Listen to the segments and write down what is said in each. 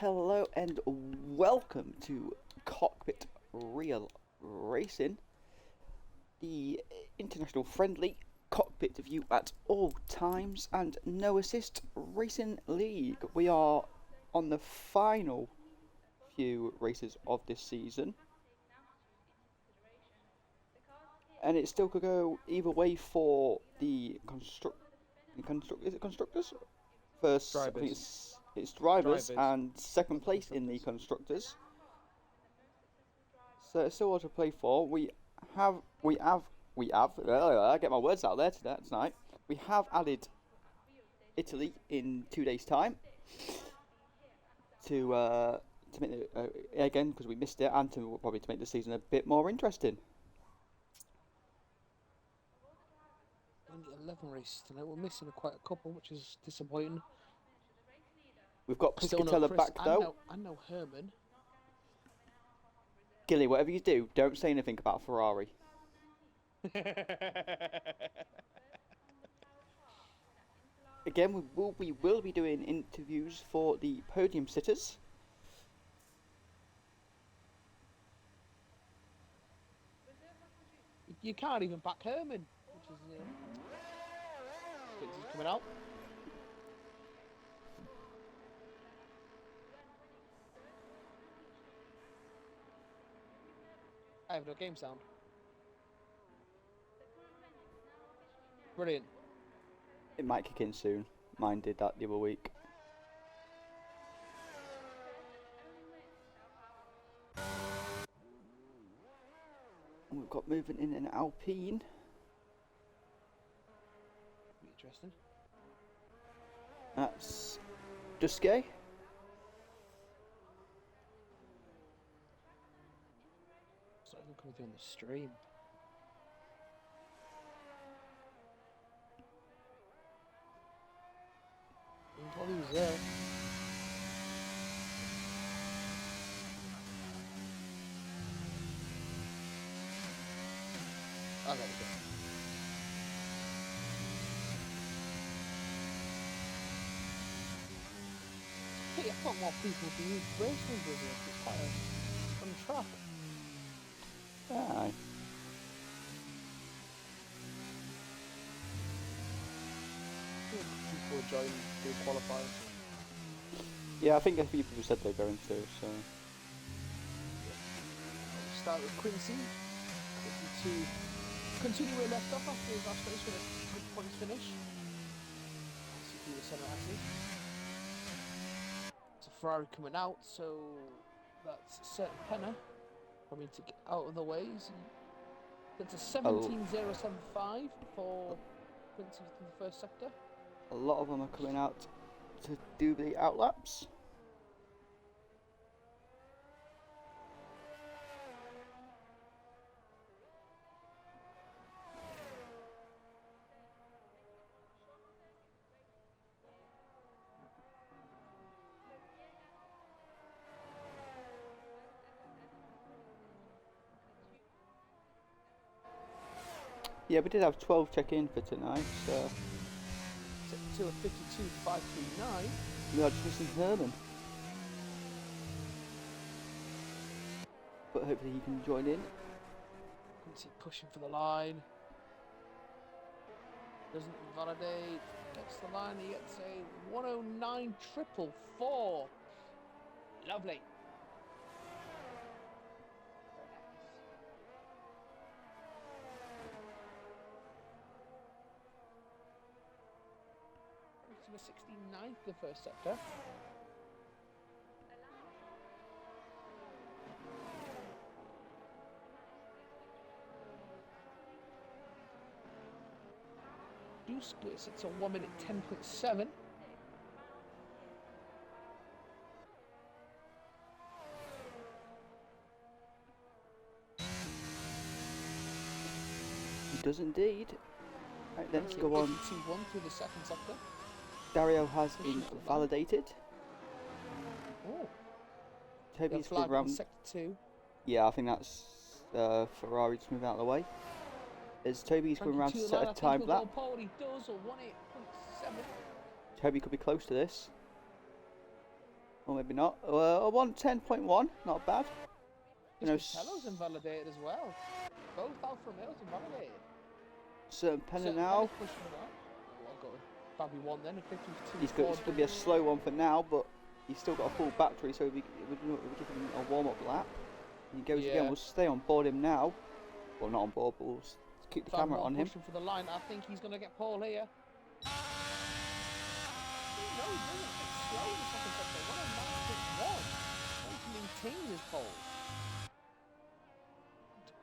hello and welcome to Cockpit Real Racing, the international friendly cockpit view at all times and no assist racing league. We are on the final few races of this season, and it still could go either way for the constructors? First, I think it's drivers and second place in the constructors. So it's still all to play for. We have. I get my words out there tonight. We have added Italy in 2 days' time to make the again because we missed it, and to probably to make the season a bit more interesting. Only 11 races tonight. We're missing quite a couple, which is disappointing. We've got Piscatella back though. I know Herman. Gilly, whatever you do, don't say anything about Ferrari. Again, we will be doing interviews for the podium sitters. You can't even back Herman, which is coming out. I have no game sound. Brilliant. It might kick in soon. Mine did that the other week. And we've got movement in an Alpine. Interesting. That's Duske. It's not even coming through on the stream. Probably was there. Oh, there we go. Hey, I thought more people would be racing with it. It's quite a fun track. Aye. People join the qualifiers. Yeah, I think a few people said they're going to, so. We'll start with Quincy. To continue where left off after his last race with a good points finish. He was centre axis. It's a Ferrari coming out, so that's certain Penna coming to get out of the ways. That's a 17.075 for Quincy in the first sector. A lot of them are coming out to do the outlaps. Yeah, we did have 12 check-in for tonight, so. To a 52.539. We are just missing Herman. But hopefully he can join in. Quincy pushing for the line. Doesn't validate. Gets the line. He gets a 109.444. Lovely. To the 69th, the first sector. Deuce it's a 1 minute 10.7. He does indeed. Right, let's go on. 2-1 through the second sector. Dario has been validated. Oh. Toby's been round. Sector 2. Yeah, I think that's Ferrari just moving out of the way. As Toby's going around to set a time lap. He does, or 1.8.7. Toby could be close to this. Or maybe not. A 110.1, not bad. You know, Piscatello's invalidated as well. Both Alfa Romeo's invalidated. certain Penna Certain now. Penna's pushing that. Oh, I'll go with Fabby 1 then. A 52. It's going to be a slow one for now, but he's still got a full battery, so we'll give him a warm-up lap. And he goes again. We'll stay on board him now. Well, not on board, but we'll keep the camera on him. Pushing for the line. I think he's going to get pole here. No, he doesn't. It's slow in the second sector. 109.1. He maintains his pole.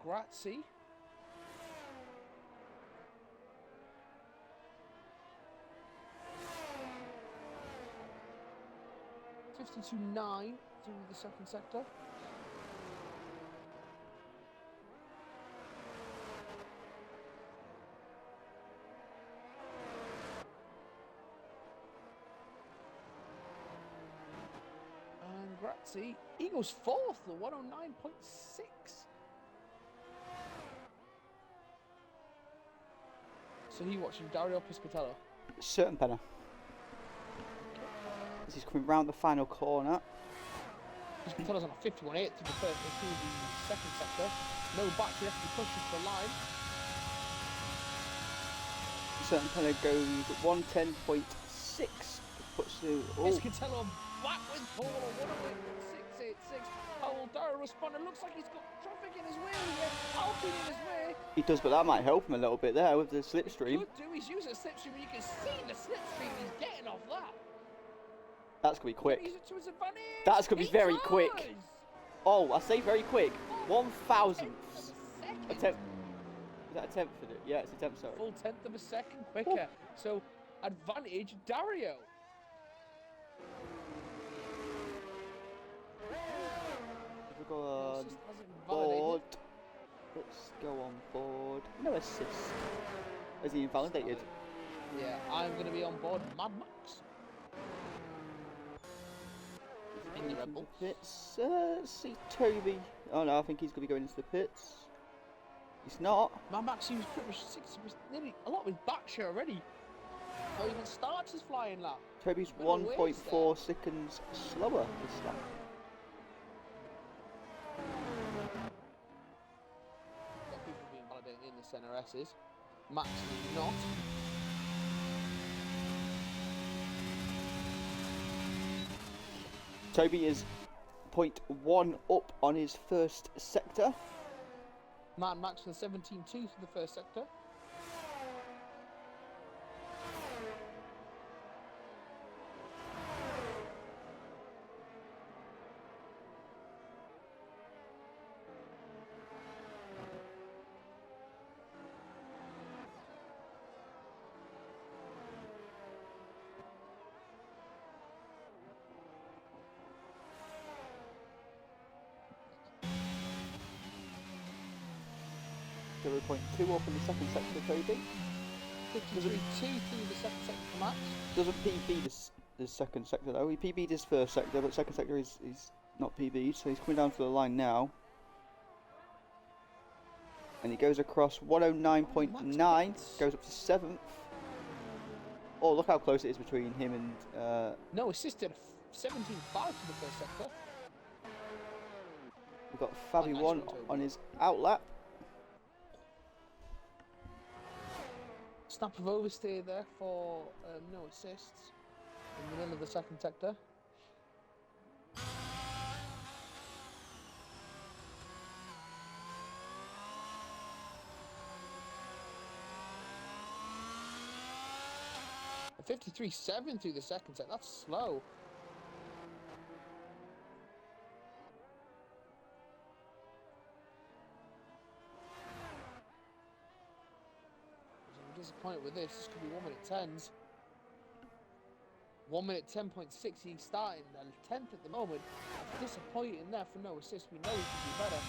Grazie. $52.9 through the second sector. And Grazie, he goes fourth, the 109.6. So he watching Dario Piscatello. Certain Penna. As he's coming round the final corner. Piscatello's on a 51.8 through the second sector. No battery, has to be pushing for the line. Certain Penna goes 110.6. Puts the Piscatello back with pole, 108.686. How Dario responded? Looks like he's got traffic in his way here. Alpine in his way. He does, but that might help him a little bit there with the slipstream. Could do. He's using a slipstream, and you can see the slipstream he's getting off that. That's going to be quick. Use it to his advantage. That's going to be very quick. Does. Oh, I say very quick. 1,000th Second. attempt. Is that a tenth for it? Yeah, it's a tenth, sorry. Full tenth of a second quicker. So, advantage Dario. We'll go on Assist hasn't board. validated. Let's go on board. No assist. Is he invalidated? Yeah, I'm going to be on board Mad Max. In the Red Bull. Pits. Let's see Toby. Oh no, I think he's going to be going into the pits. He's not. Mad Max seems pretty much nearly a lot with back share already. Before he even starts his flying lap. Toby's Bit of a waste 1.4 seconds slower this lap. Got people being validated in the center S's. Max is not. Toby is 0.1 up on his first sector. Mad Max for the 17.2 for the first sector. So 0.2 up in the second sector, Toby. 53.2 through the second sector for Max. Doesn't PB this second sector though. He PB'd his first sector, but second sector is not PB'd, so he's coming down to the line now. And he goes across 109.9, goes up to 7th. Oh, look how close it is between him and... No, assisted 17.5 for the first sector. We've got Fabi nice 1 one, Toby. on his outlap. Snap of overstay there for no assists in the middle of the second sector. A 53.7 through the second sector. That's slow. I'm disappointed with this. This could be 1 minute 10s. 1 minute 10.6. He's starting at 10th at the moment. That's disappointing there for no assist. We know he could be better.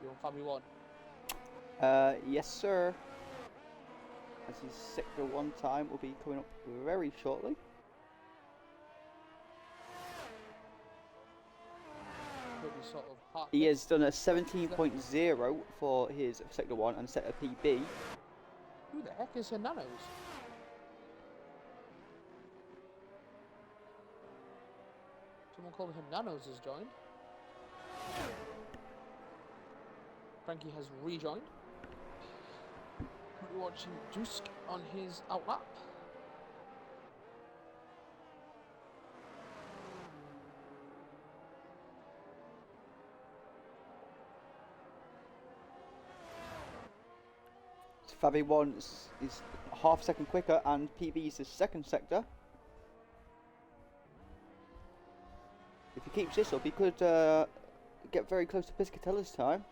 You want Fabi 1? Yes sir. As his sector 1 time will be coming up very shortly. Could be sort of park He pits. has done a 17.0 for his Sector 1 and set a PB. Who the heck is Hernanos? Someone called Hernanos has joined. Frankie has rejoined. We're watching Dusk on his outlap. Fabi 1 is half a second quicker, and PB is his second sector. If he keeps this up, he could get very close to Piscatella's time.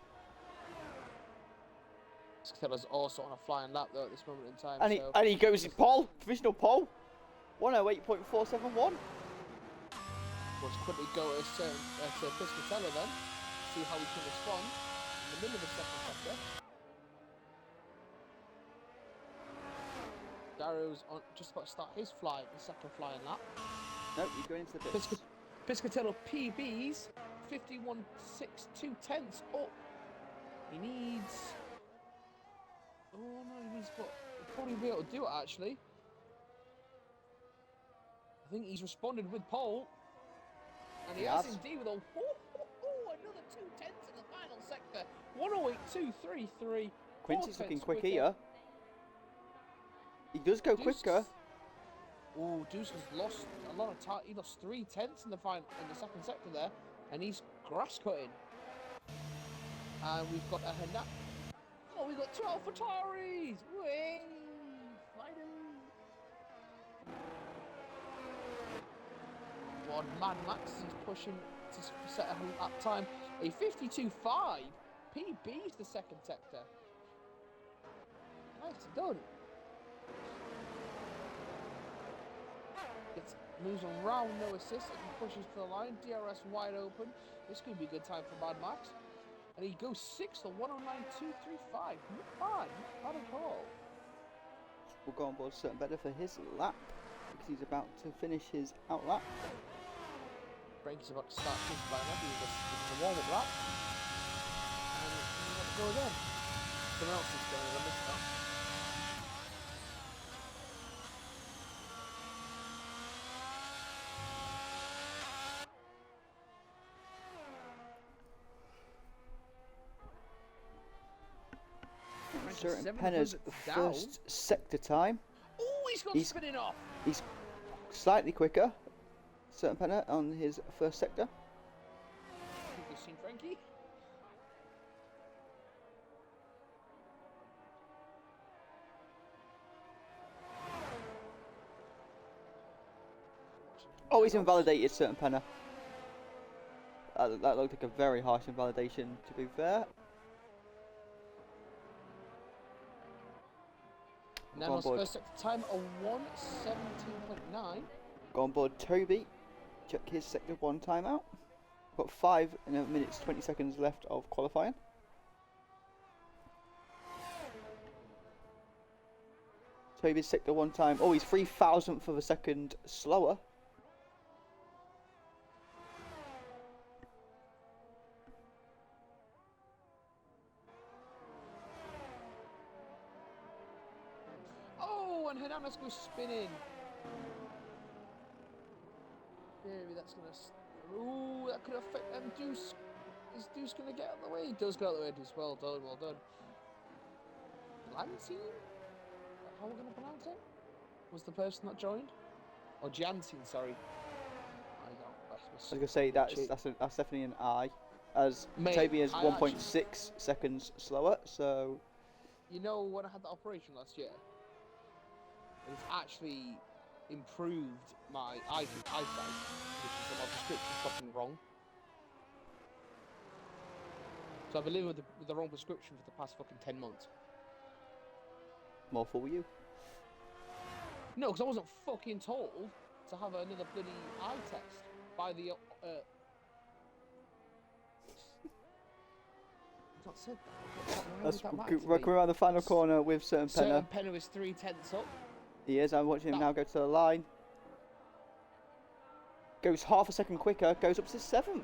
Piscatella's also on a flying lap though at this moment in time. And he goes in pole, provisional pole, 108.471. Let's quickly go to Piscatella then, see how we can respond in the middle of the second sector. Darrow's on just about to start his fly, the second flying lap. Nope, he's going into the pits. Piscatello PBs 51.62 tenths up. He needs. Oh no, he needs what? He'll probably be able to do it actually. I think he's responded with pole. And he has indeed with a another 2 tenths in the final sector. 108.233. Quincy's looking quick here. He does go quicker. Oh, Deuce has lost a lot of time. He lost 3 tenths in the second sector there, and he's grass cutting. And we've got a Hernat. Oh, we've got 2 AlphaTauris! Way! One Mad Max is pushing to set a lap time. A 52.5. PB's the second sector. Nice done. It moves around, no assist, and pushes to the line. DRS wide open. This could be a good time for Mad Max. And he goes 6th to 109.235. Not bad at all. We'll go on board certain better for his lap because he's about to finish his out lap. Frankie's about to start his lineup. He's a warm-up lap. And he's about to go again. Someone else is going to miss that. Certain Penner's first sector time. Oh, he's gone spinning off. He's slightly quicker. Certain Penner on his first sector. Have you seen Frankie? Oh, he's invalidated Certain Penner. That looked like a very harsh invalidation, to be fair. Nano's first sector time, a 1:17.9. Go on board Toby. Check his sector 1 timeout. Got 5 minutes 20 seconds left of qualifying. Toby's sector 1 time. Oh, he's 3,000th of a second slower. And Hernanos goes spinning. Maybe that's gonna. Ooh, that could affect them. Deuce. Is Deuce gonna get out of the way? He does get out of the way, Deuce. Well done, well done. Lansing? How are we gonna pronounce it? Was the person that joined? Or Jansen, sorry. I was gonna say that's definitely an I. As Toby is 1.6 seconds slower, so. You know when I had that operation last year? It's actually improved my eyesight, which is my prescription fucking wrong. So I've been living with the wrong prescription for the past fucking 10 months. More for you. No, because I wasn't fucking told to have another bloody eye test by the Not said that. Working around the final corner with Certain Penner. Certain Penner is 3 tenths up. He is. I'm watching him now go to the line. Goes half a second quicker. Goes up to 7th.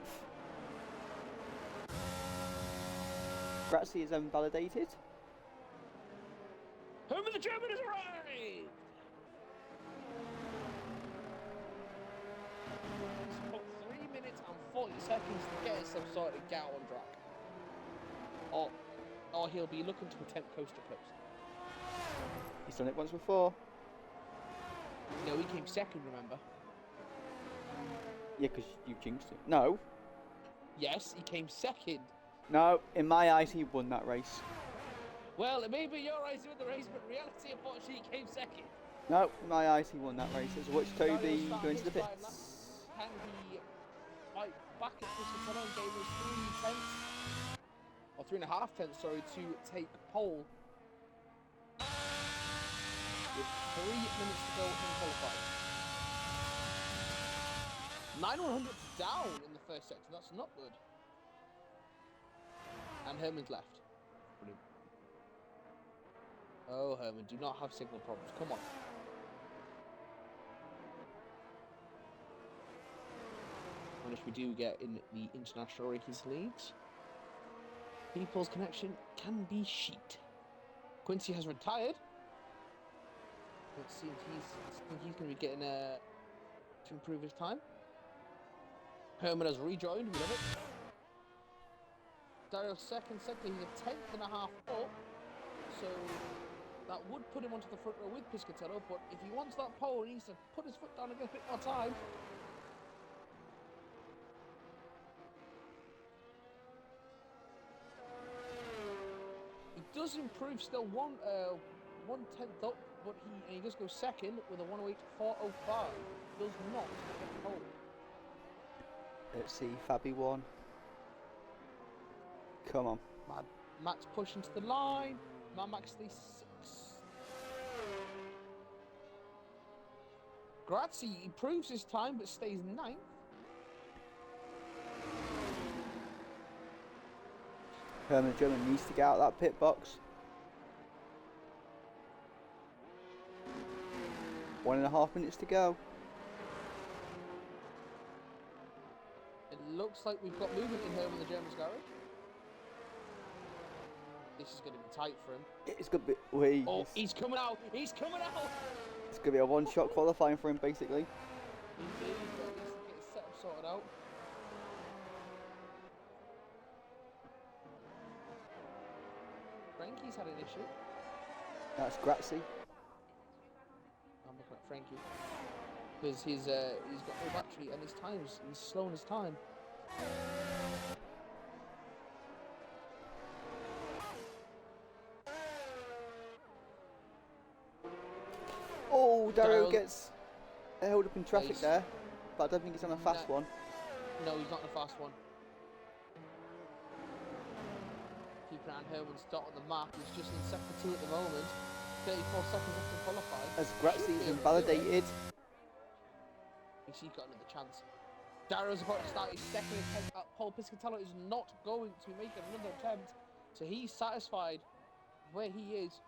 Grazie is invalidated. Herman the German has arrived! He's got 3 minutes and 40 seconds to get himself sorted and get out on track. Or he'll be looking to attempt coast to coast. He's done it once before. No, he came second, remember? Yeah, because you jinxed it. No. Yes, he came second. No, in my eyes, he won that race. Well, it may be your eyes win the race, but in reality, unfortunately, he came second. No, in my eyes, he won that race. As watch Toby go into the pits. Can he fight back at Piscatella and gave us 3 tenths, or 3.5 tenths, sorry, to take pole with 3 minutes to go in qualifying. 9/100 down in the first sector, that's not good. And Herman's left. Brilliant. Oh, Herman, do not have signal problems. Come on. And if we do get in the international races leagues, people's connection can be sheet. Quincy has retired. Let's see if he's going to be getting to improve his time. Herman has rejoined. We love it. Dario's second sector, he's a 10.5 up, so that would put him onto the front row with Piscatella, but if he wants that pole, he needs to put his foot down and get a bit more time. He does improve still 1/10 up, but he does go second with a 108.405. Does not get pole. Let's see, Fabi won. Come on. Matt's pushing to the line. Max stays 6. Grazie improves his time but stays 9th. Herman German needs to get out of that pit box. 1.5 minutes to go. It looks like we've got movement in here in the German's garage. This is going to be tight for him. It's going to be... Wait. Oh, he's coming out! He's coming out! It's going to be a one-shot qualifying for him, basically. Indeed, but he needs to get his setup sorted out. Frankie's had an issue. That's Grazie. I'm looking at Frankie. Because he's got no battery and he's slowing his time. Oh, Dario gets held up in traffic Nice. there, but I don't think he's on a fast one. No, he's not in a fast one. Keeping an eye on Herman's dot on the map. He's just in sector 2 at the moment. 34 seconds left to qualify. As Grazie is invalidated. He's got another chance. Darrow's about to start his second attempt at pole. Piscatella is not going to make another attempt, so he's satisfied where he is.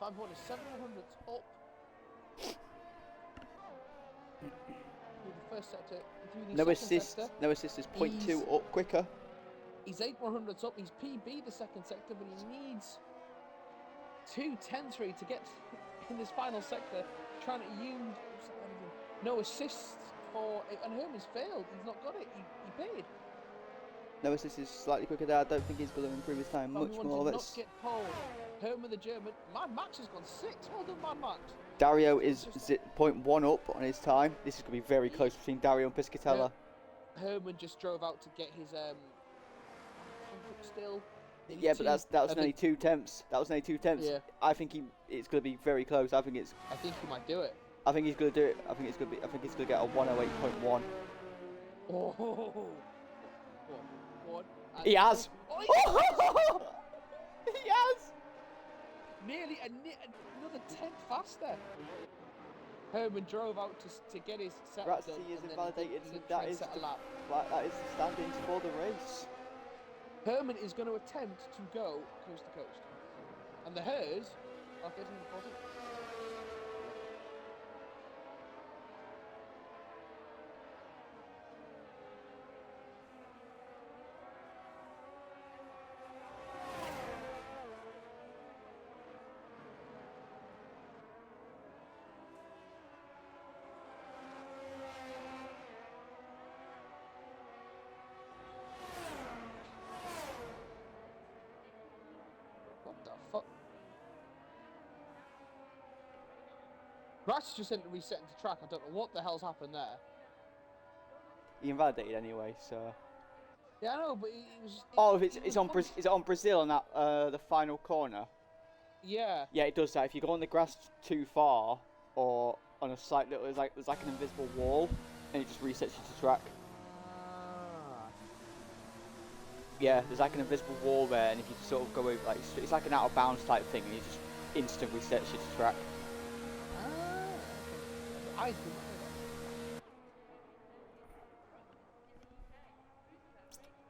Five point 700 up. Through the first sector. Through the No second assist. sector. No assist is 0.2 up quicker. He's 8/100s up. He's PB the second sector, but he needs 2/10 to get in this final sector. Trying to use no assists for, and Herman's failed. He's not got it. He paid. No assist is slightly quicker there. I don't think he's going to improve his time much more. Did not get pole. Herman the German. Mad Max has gone 6. Well done, Mad Max. Dario is 0.1 up on his time. This is going to be very close between Dario and Piscatella. Herman just drove out to get his still. Yeah, but that was only 2 tenths. That was only 2 tenths. Yeah. I think it's going to be very close. I think he might do it. I think he's going to do it. I think he's going to get a 108.1. Oh. One. He has. Oh, He has. Nearly another 10th faster. Herman drove out to get his set done. Grazie is invalidated, and that is the standings for the race. Herman is going to attempt to go coast to coast, and the Hers are getting important. Grass just ended up resetting the track. I don't know what the hell's happened there. He invalidated anyway, so. Yeah, I know, but it was. Oh, is it on Brazil on that the final corner? Yeah. Yeah, it does that. If you go on the grass too far, or on a slight little, there's like an invisible wall, and it just resets you to track. Yeah, there's like an invisible wall there, and if you sort of go over, like it's like an out of bounds type thing, and it just instant resets you to track. I think.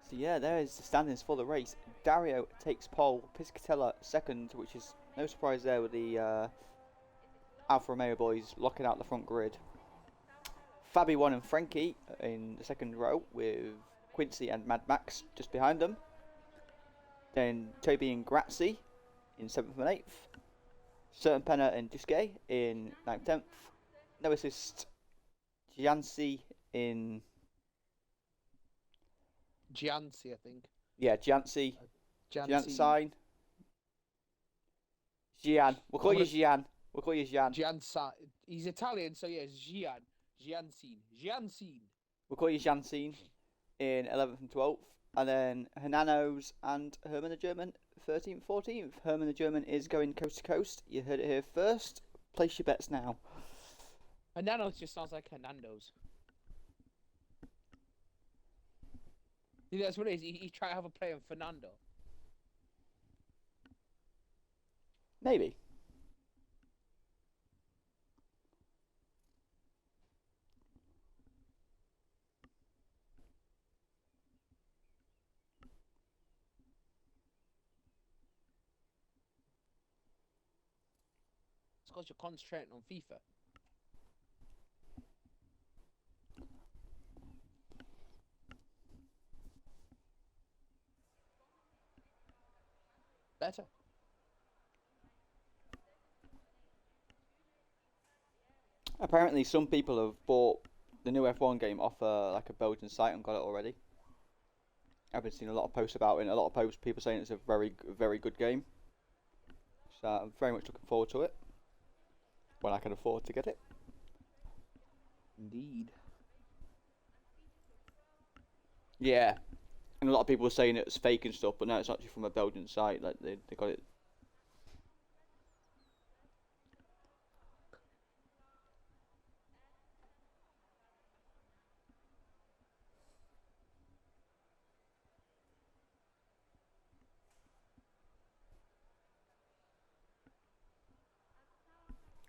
So yeah, there is the standings for the race. Dario takes pole, Piscatella second, which is no surprise there with the Alfa Romeo boys locking out the front grid. Fabi 1 and Frankie in the second row with Quincy and Mad Max just behind them. Then Toby and Grazzi in 7th and 8th. Certain Penna and Duske in 9th, 10th. No assist, Gianci in... Gianci, I think. Yeah, Gianci. Gianci. Gian. We'll call you Gian. We'll call you Gian. Gianci. He's Italian, so yeah, Gian. Giancine. We'll call you Giancine in 11th and 12th. And then Hernanos and Herman the German, 13th, 14th. Herman the German is going coast to coast. You heard it here first. Place your bets now. Hernanos just sounds like Hernando's. See, that's what it is. He's trying to have a play on Fernando. Maybe. It's because you're concentrating on FIFA. Better. Apparently some people have bought the new F1 game off like a Belgian site and got it already. I've been seeing a lot of posts about it, and a lot of posts, people saying it's a very, very good game. So I'm very much looking forward to it when I can afford to get it. Indeed. Yeah, and a lot of people were saying it's fake and stuff, but no, it's actually from a Belgian site. Like they got it.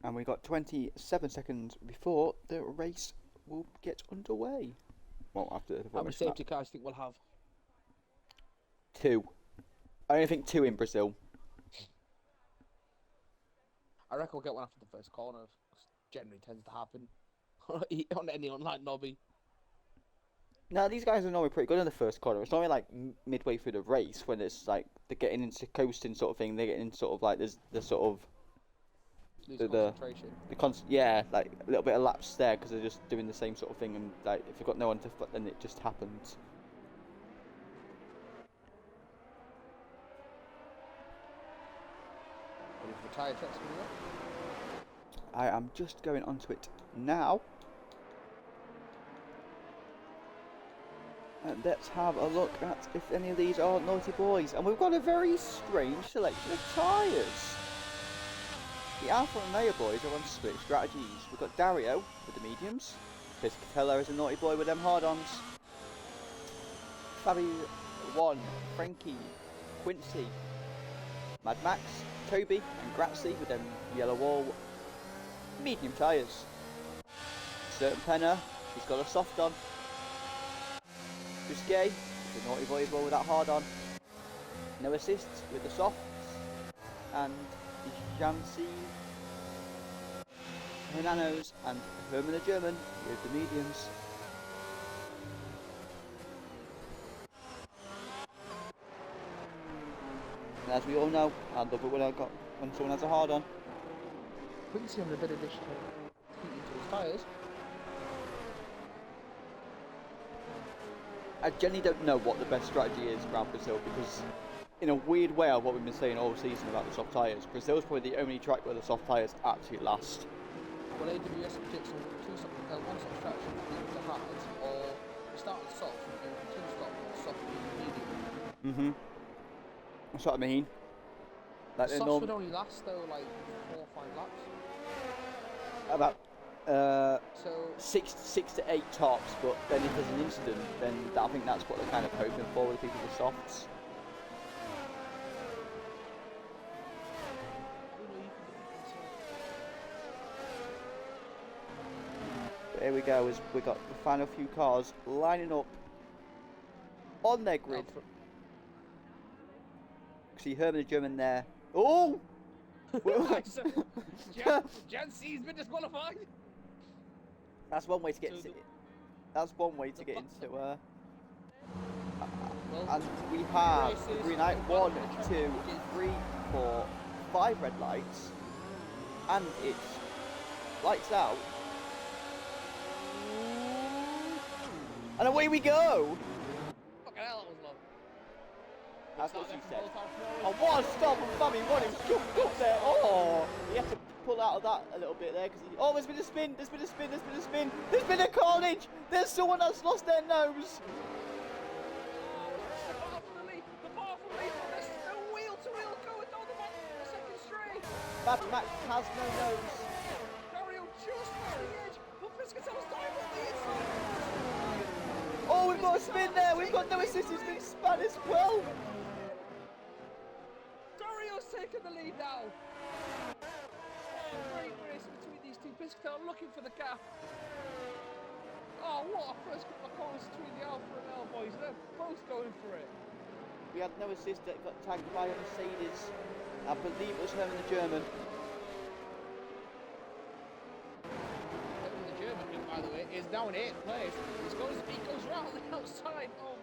And we got 27 seconds before the race will get underway. Well, after the How many safety cars do you think we'll have? 2. I only think 2 in Brazil. I reckon we'll get one after the first corner. Generally tends to happen on any online lobby. No, these guys are normally pretty good in the first corner. It's normally like midway through the race when it's like they're getting into coasting sort of thing. They're getting sort of like there's the sort of concentration. Yeah, like a little bit of lapse there because they're just doing the same sort of thing, and like if you've got no one to foot, then it just happens. Ready for the tyre checks coming up? I am just going onto it now. And let's have a look at if any of these are naughty boys. And we've got a very strange selection of tyres. The Alfa Romeo boys are on split strategies. We've got Dario with the mediums. Piscatella is a naughty boy with them hard-ons. Fabi 1, Frankie, Quincy, Mad Max, Toby and Grazzi with them yellow wall medium tyres. Certain Penna, he's got a soft on. Duske, the naughty boy as well with that hard on. No assists with the softs. And Jansi, Hernanos and Herman the German with the mediums. And as we all know, I love it when someone has a hard on. Quincy having a bit of additional heat into his tyres. I genuinely don't know what the best strategy is around Brazil because in a weird way of what we've been saying all season about the soft tyres, Brazil's probably the only track where the soft tyres actually last. Well, AWS predicts one-stop strategy from medium to hard, or we start on soft and go from two-stop, soft, medium. That's what I mean. Like The softs would only last though like 4 or 5 laps. About So 6 to 8 tops, but then if there's an incident, then I think that's what they're kind of hoping for with people with softs. But here we go, as we got the final few cars lining up on their grid. See Herman the German there. Oh! Jan C's been disqualified. That's one way to get into. That's one way to get into. And we have green light 1, 2, 3, 4, 5 red lights, and it's lights out, and away we go. Fucking hell, that was long. That's what she said. Oh, what a stop from Fabby One! He was jumped up there. Oh, he had to pull out of that a little bit there because he. Oh, there's been a spin. There's been a spin. There's been a spin. There's been a carnage. There's someone that's lost their nose. The bar from Lee, there's no wheel-to-wheel going down the back the second straight. Mad Max has no nose. Dario just missed the edge, but Piscatello's diving on the inside. Oh, we've got a spin there. We've got no assist. He's been spun as well. Dario's taking the lead now. Great race between these two. Piscatello looking for the gap. Oh, what a first couple of corners between the Alpha and L boys. They're both going for it. We had no assist that got tagged by a Mercedes. I believe it was Herman the German. Herman the German, who, by the way, is now in 8th place. He goes round the outside of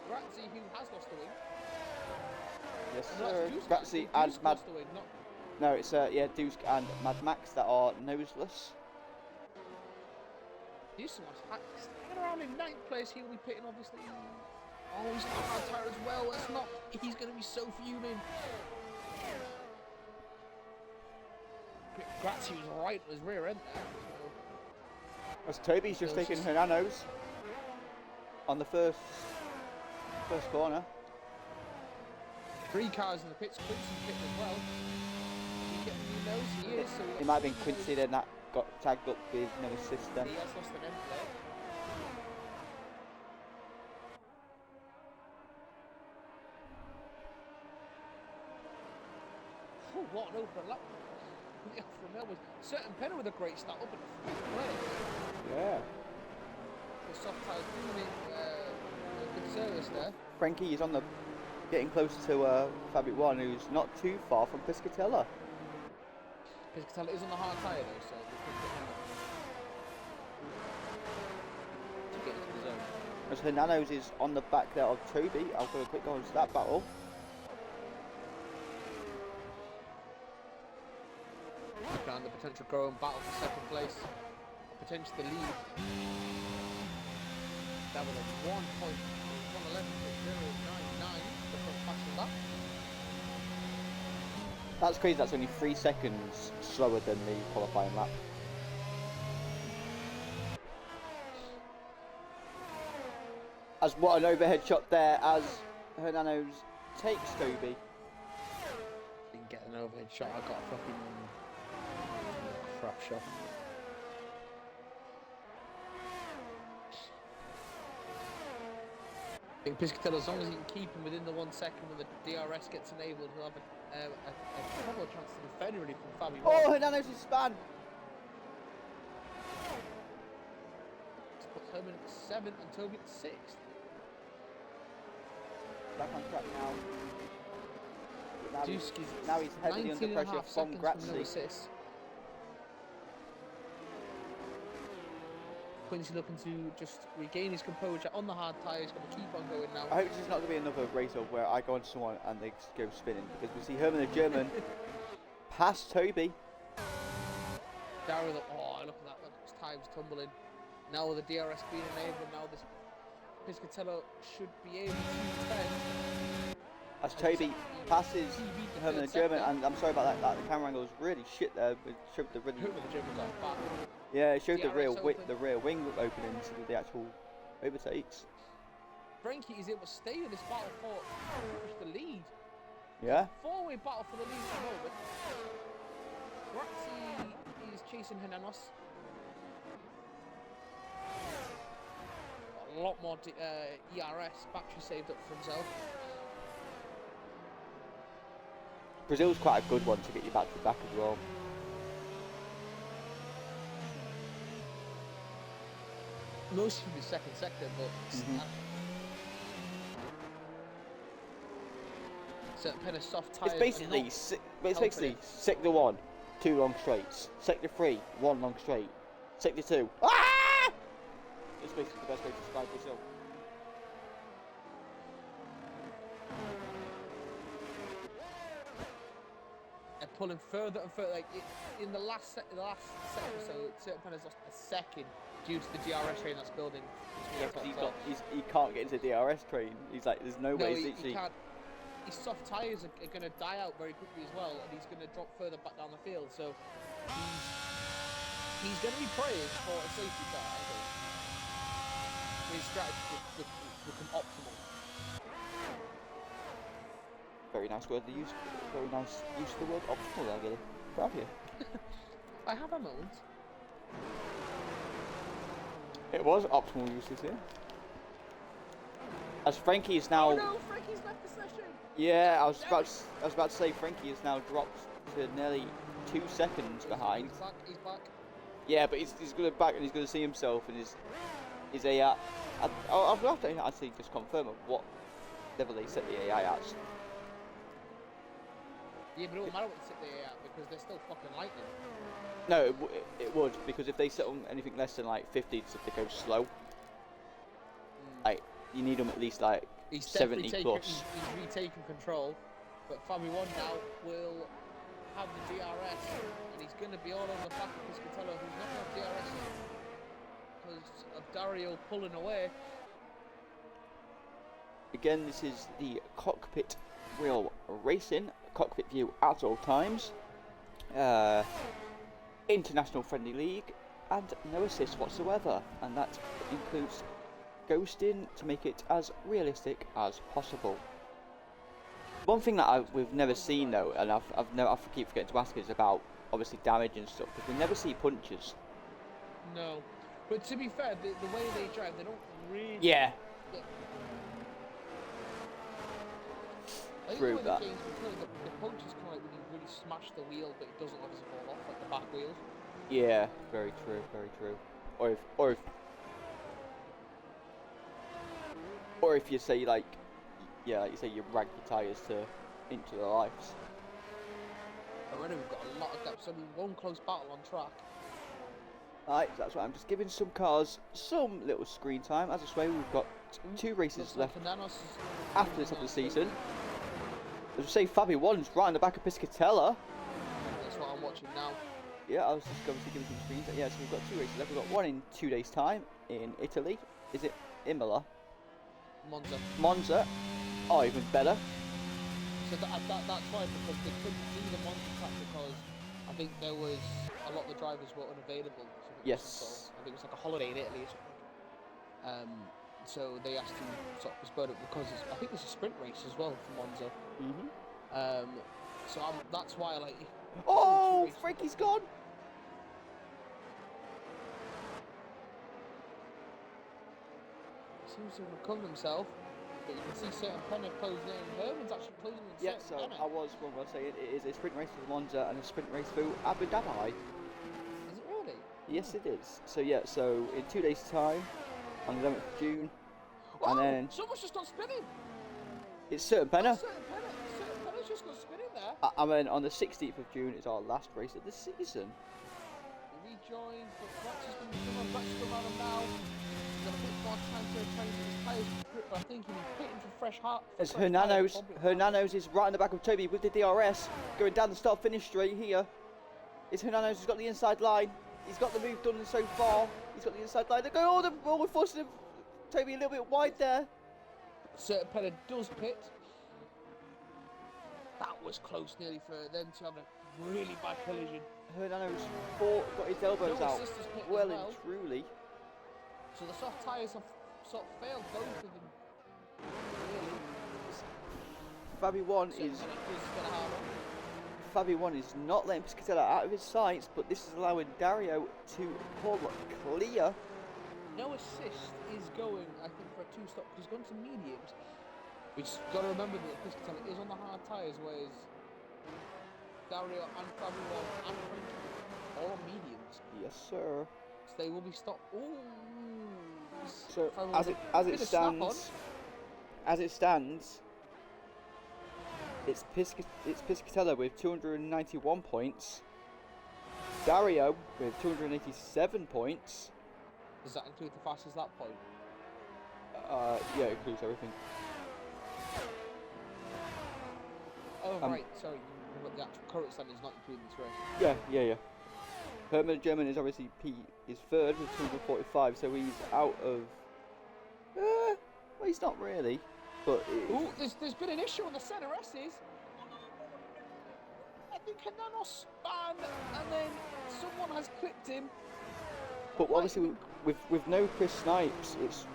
Grazzi, who has lost the wing. Yes, No, sir. Dusk Grazzi and lost Mad. the wing, not... No, it's yeah, Dusk and Mad Max that are noseless. Houston was hanging around in 9th place. He'll be pitting, obviously. Oh, he's on a hard tire as well. It's not. He's going to be so fuming. Grazzi was right on his rear end there. As Toby's just taken Hernano's on the first corner. 3 cars in the pits. Quincy pitting as well. He getting new nose. He is. So It might have been Quincy then that got tagged up with no assist then. He has lost an end there. Oh, what an open lap. The Alfa Romeo was certain Penner with a great start up in the 3rd place. Yeah. The soft tyres doing a good service there. Frankie is on the getting close to Fabric One, who's not too far from Piscatella. Piscatella is on the hard tyre though, so we could get him to get into the zone. As Hernano's is on the back there of Toby. I'll go a quick go into that battle. And the potential growing battle for 2nd place, potentially the lead. That was a 1.111.099 the front passing lap. That's crazy. That's only 3 seconds slower than the qualifying lap. As what an overhead shot there as Hernano's takes Toby. Didn't get an overhead shot. I got a fucking crap shot. I think Piscatella, as long as he can keep him within the 1 second when the DRS gets enabled, he'll have a proper chance to defend really from Fabi. Oh, Hernano's is span. This puts Herman at 7th and Toby at 6th. Back on track now. Dusky's Now he's heavily under pressure from Grazzi. Quincy looking to just regain his composure on the hard tyre. He's going to keep on going now. I hope this is not going to be another race of where I go on someone and they go spinning, because we see Herman the German pass Toby. Daryl, oh look at that, his time's tumbling. Now with the DRS being enabled, now this Piscatello should be able to defend. As Toby passes Herman the German, and I'm sorry about that. The camera angle was really shit there. It showed the really. Herman the German got back. Yeah, it showed the DRS rear wing opening instead of the actual overtakes. Frankie is able to stay in this battle for the lead. Yeah. Four-way battle for the lead at the moment. Grazzi is chasing Hernanos. A lot more ERS battery saved up for himself. Brazil's quite a good one to get your battery back as well. Most of the second sector, but so kind of soft tires. It's basically sector 1, 2 long straights. Sector 3, 1 long straight. Sector 2. Ah! It's basically the best way to describe Brazil. And pulling further and further, like in the last sector, so certain penalties lost a second due to the DRS train that's building. Yeah, he can't get into the DRS train. He's like, there's no way. He can't. His soft tyres are going to die out very quickly as well, and he's going to drop further back down the field. So he's going to be praying for a safety car, I think. His strategy would become optimal. Very nice word to use. Very nice use of the word optimal there, Gilly. Proud of you. I have a moment. It was optimal uses here. As Frankie is now. Oh no, Frankie's left the session. Yeah, I was about to say Frankie has now dropped to nearly 2 seconds behind. He's back. Yeah, but he's going to back and he's going to see himself and his AI. I'll have to actually just confirm what level they set the AI at. Yeah, but it won't matter what they set the AI at because they're still fucking lightning. No, it would, because if they set on anything less than like 50, so if they go slow, like you need them at least like 70 plus. He's retaken control, but Fabio 1 now will have the DRS, and he's going to be all over the back of Piscatello, who's not going to have DRS because of Dario pulling away. Again, this is the Cockpit Real Racing, cockpit view at all times. International friendly league, and no assists whatsoever, and that includes ghosting to make it as realistic as possible. One thing that we've never seen though, and I keep forgetting to ask, is about obviously damage and stuff, because we never see punches. No, but to be fair, the way they drive, they don't really. Yeah. I think True the that. games, because the punches come out when you really smash the wheel, but it doesn't obviously fall off like the back wheels. Yeah, very true, very true. Or if you say like you say you rank your tyres into the lives. Already we've got a lot of gaps, only one close battle on track. Right, that's right, I'm just giving some cars some little screen time. As I say, we've got 2 races left after this of the season. As I say, Fabio 1's right in the back of Piscatella. That's what I'm watching now. Yeah, I was just going to give some screens. Yeah, so we've got 2 races left. We've got one in 2 days' time in Italy. Is it Imola? Monza. Oh, even better. So that's why, because they couldn't do the Monza track because I think there was a lot of the drivers were unavailable. So Yes. I think it was like a holiday in Italy or something. So they asked to sort of postpone it because I think there's a sprint race as well for Monza. So that's why I like. Oh, Frankie's gone. Seems to have recovered himself, but you can see certain Penna closing in. Herman's actually closing in. Yeah, so I was saying it is a sprint race for Monza and a sprint race for Abu Dhabi. Is it really? Yes, it is. So yeah, so in 2 days' time, on the 11th of June, and then someone's just gone spinning. it's certain Penna. Certain Penna's just gone spinning there. And then on the 16th of June is our last race of the season. He rejoined, but Grazzi's going to come on back to around him now. He's got a bit more time to try and get his tyres grip, but I think he'll be pitting for fresh heart. As Hernanos is right in the back of Toby with the DRS, going down the start-finish straight here. It's Hernanos who's got the inside line. He's got the move done so far. He's got the inside line. They're going, we're forcing Toby a little bit wide there. Certain Penna does pit. was close nearly for them to have a really bad collision. Hernano's got his elbows No out assistance pit as well well. and truly. So the soft tyres have sort of failed both of them. Really. Fabi 1 is not letting Piscatella out of his sights, but this is allowing Dario to pull clear. No assist is going, I think, for a 2-stop because he's gone to mediums. We've got to remember that Piscatella is on the hard tyres, whereas Dario and Fabi 1 and Frankie all on mediums. Yes, sir. So they will be stopped. Ooh. So as it stands, it's Piscatella with 291 points, Dario with 287 points. Does that include the fastest lap point? Yeah, it includes everything. Oh right, sorry. But the actual current standing is not including this race. Yeah. Herman the German is obviously is third with 245, so he's out of. Well, he's not really, but. Ooh, there's been an issue on the center S's. I think Hernano spun, and then someone has clipped him. But obviously, with no Chris Snipes, it's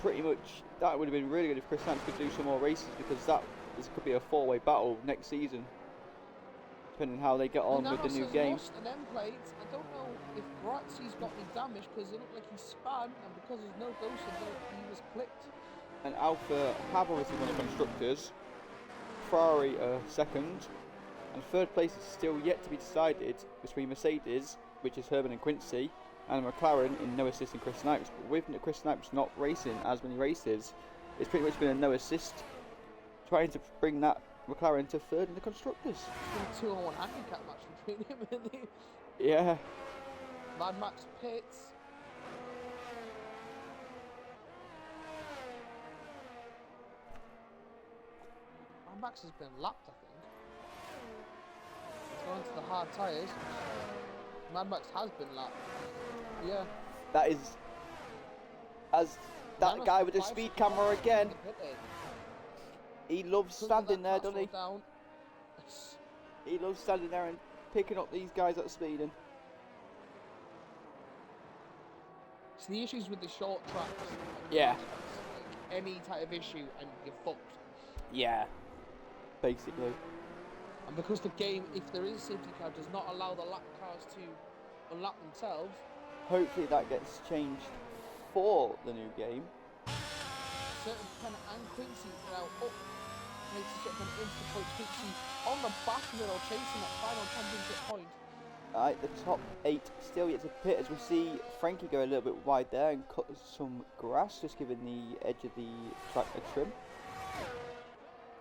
pretty much that would have been really good if Chris Snipes could do some more races, because this could be a 4-way battle next season. Depending on how they get on with the new game. Lost an end plate. I don't know if Grazzi's got any damage because it looked like he spun, and because there's no ghost, he was clipped. And Alpha have obviously won the constructors. Ferrari second, and third place is still yet to be decided between Mercedes, which is Herman and Quincy, and McLaren in no assist in Chris Snipes. But with Chris Snipes not racing as many races, it's pretty much been a no assist, trying to bring that McLaren to third in the constructors. It's been a 2-on-1 handicap match between him and the Yeah. Mad Max Pitts. Mad Max has been lapped, I think. He's gone to the hard tyres. Mad Max has been lapped. Yeah. That is as that guy with the speed camera again. He loves standing there, doesn't he? Down. He loves standing there and picking up these guys that are speeding. It's the issues with the short tracks. Yeah. Like any type of issue and you're fucked. Yeah. Basically. And because the game, if there is a safety car, does not allow the lap cars to unlap themselves. Hopefully that gets changed for the new game. Certain Penna and Quincy are now up. Makes us get them into the point. Quincy on the back middle, chasing that final championship point. The top 8 still yet to pit, as we see Frankie go a little bit wide there and cut some grass, just giving the edge of the track a trim.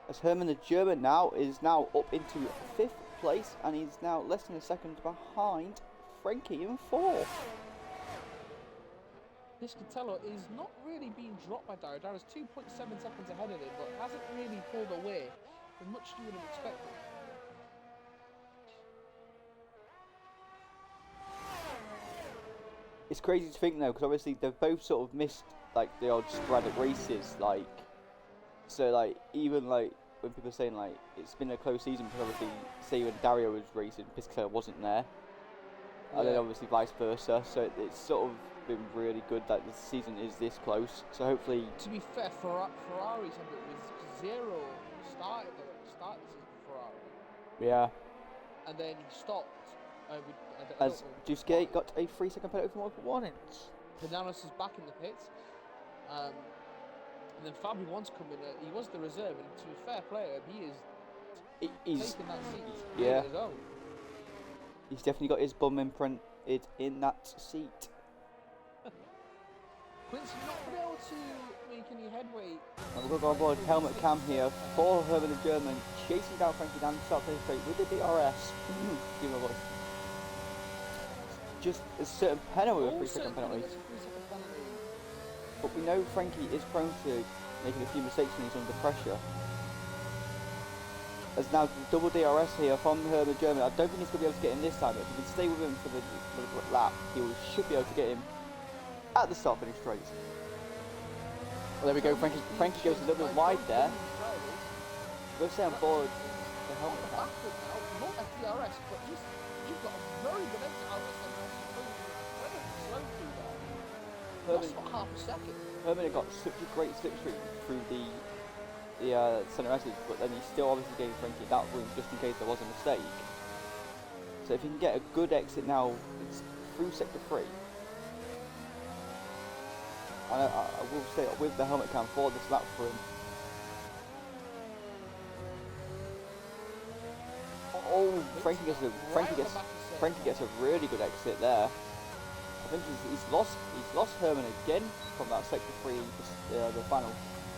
As Herman the German is now up into 5th place, and he's now less than a second behind Frankie in 4th. Piscatella is not really being dropped by Dario. Dario's 2.7 seconds ahead of him, but hasn't really pulled away as much as you would have expected. It's crazy to think though, because obviously they've both sort of missed like the odd sporadic races, even when people are saying like it's been a close season, because obviously say when Dario was racing, Piscatella wasn't there, and then obviously vice versa. So it's sort of been really good that the season is this close. So hopefully, to be fair, Ferrari said it was 0 started the season for Ferrari. Yeah. And then he stopped. As Duskate got a 3-second penalty for multiple warnings. Pananos is back in the pits. And then Fabi wants to come in. He was the reserve, and to be fair player, he's taking that seat. Yeah. His own. He's definitely got his bum imprinted in that seat. Quincy not been able to make any headway. And we're going to go on board helmet cam here for Herman the German, chasing down Frankie down the start straight with the DRS. Give him a voice. Just a certain penalty with a 3-second penalty. But we know Frankie is prone to making a few mistakes when he's under pressure. As now double DRS here from Herman the German. I don't think he's going to be able to get him this time, but if he can stay with him for the lap, he should be able to get him at the start finish straight. Well, there we go. Frankie goes a little bit wide there. We'll stay on board the the on helmet the cam. back foot now, not at DRS, but he's got a very good exit out of this and incredibly slow through there. Lost about half a second. Herman got such a great slipstream through the centre message, but then he still obviously gave Frankie that room just in case there was a mistake. So if he can get a good exit now, it's through sector 3. And I will say with the helmet cam for this lap for him. Oh, Frankie gets a really good exit there. I think he's lost Herman again from that sector 3, the final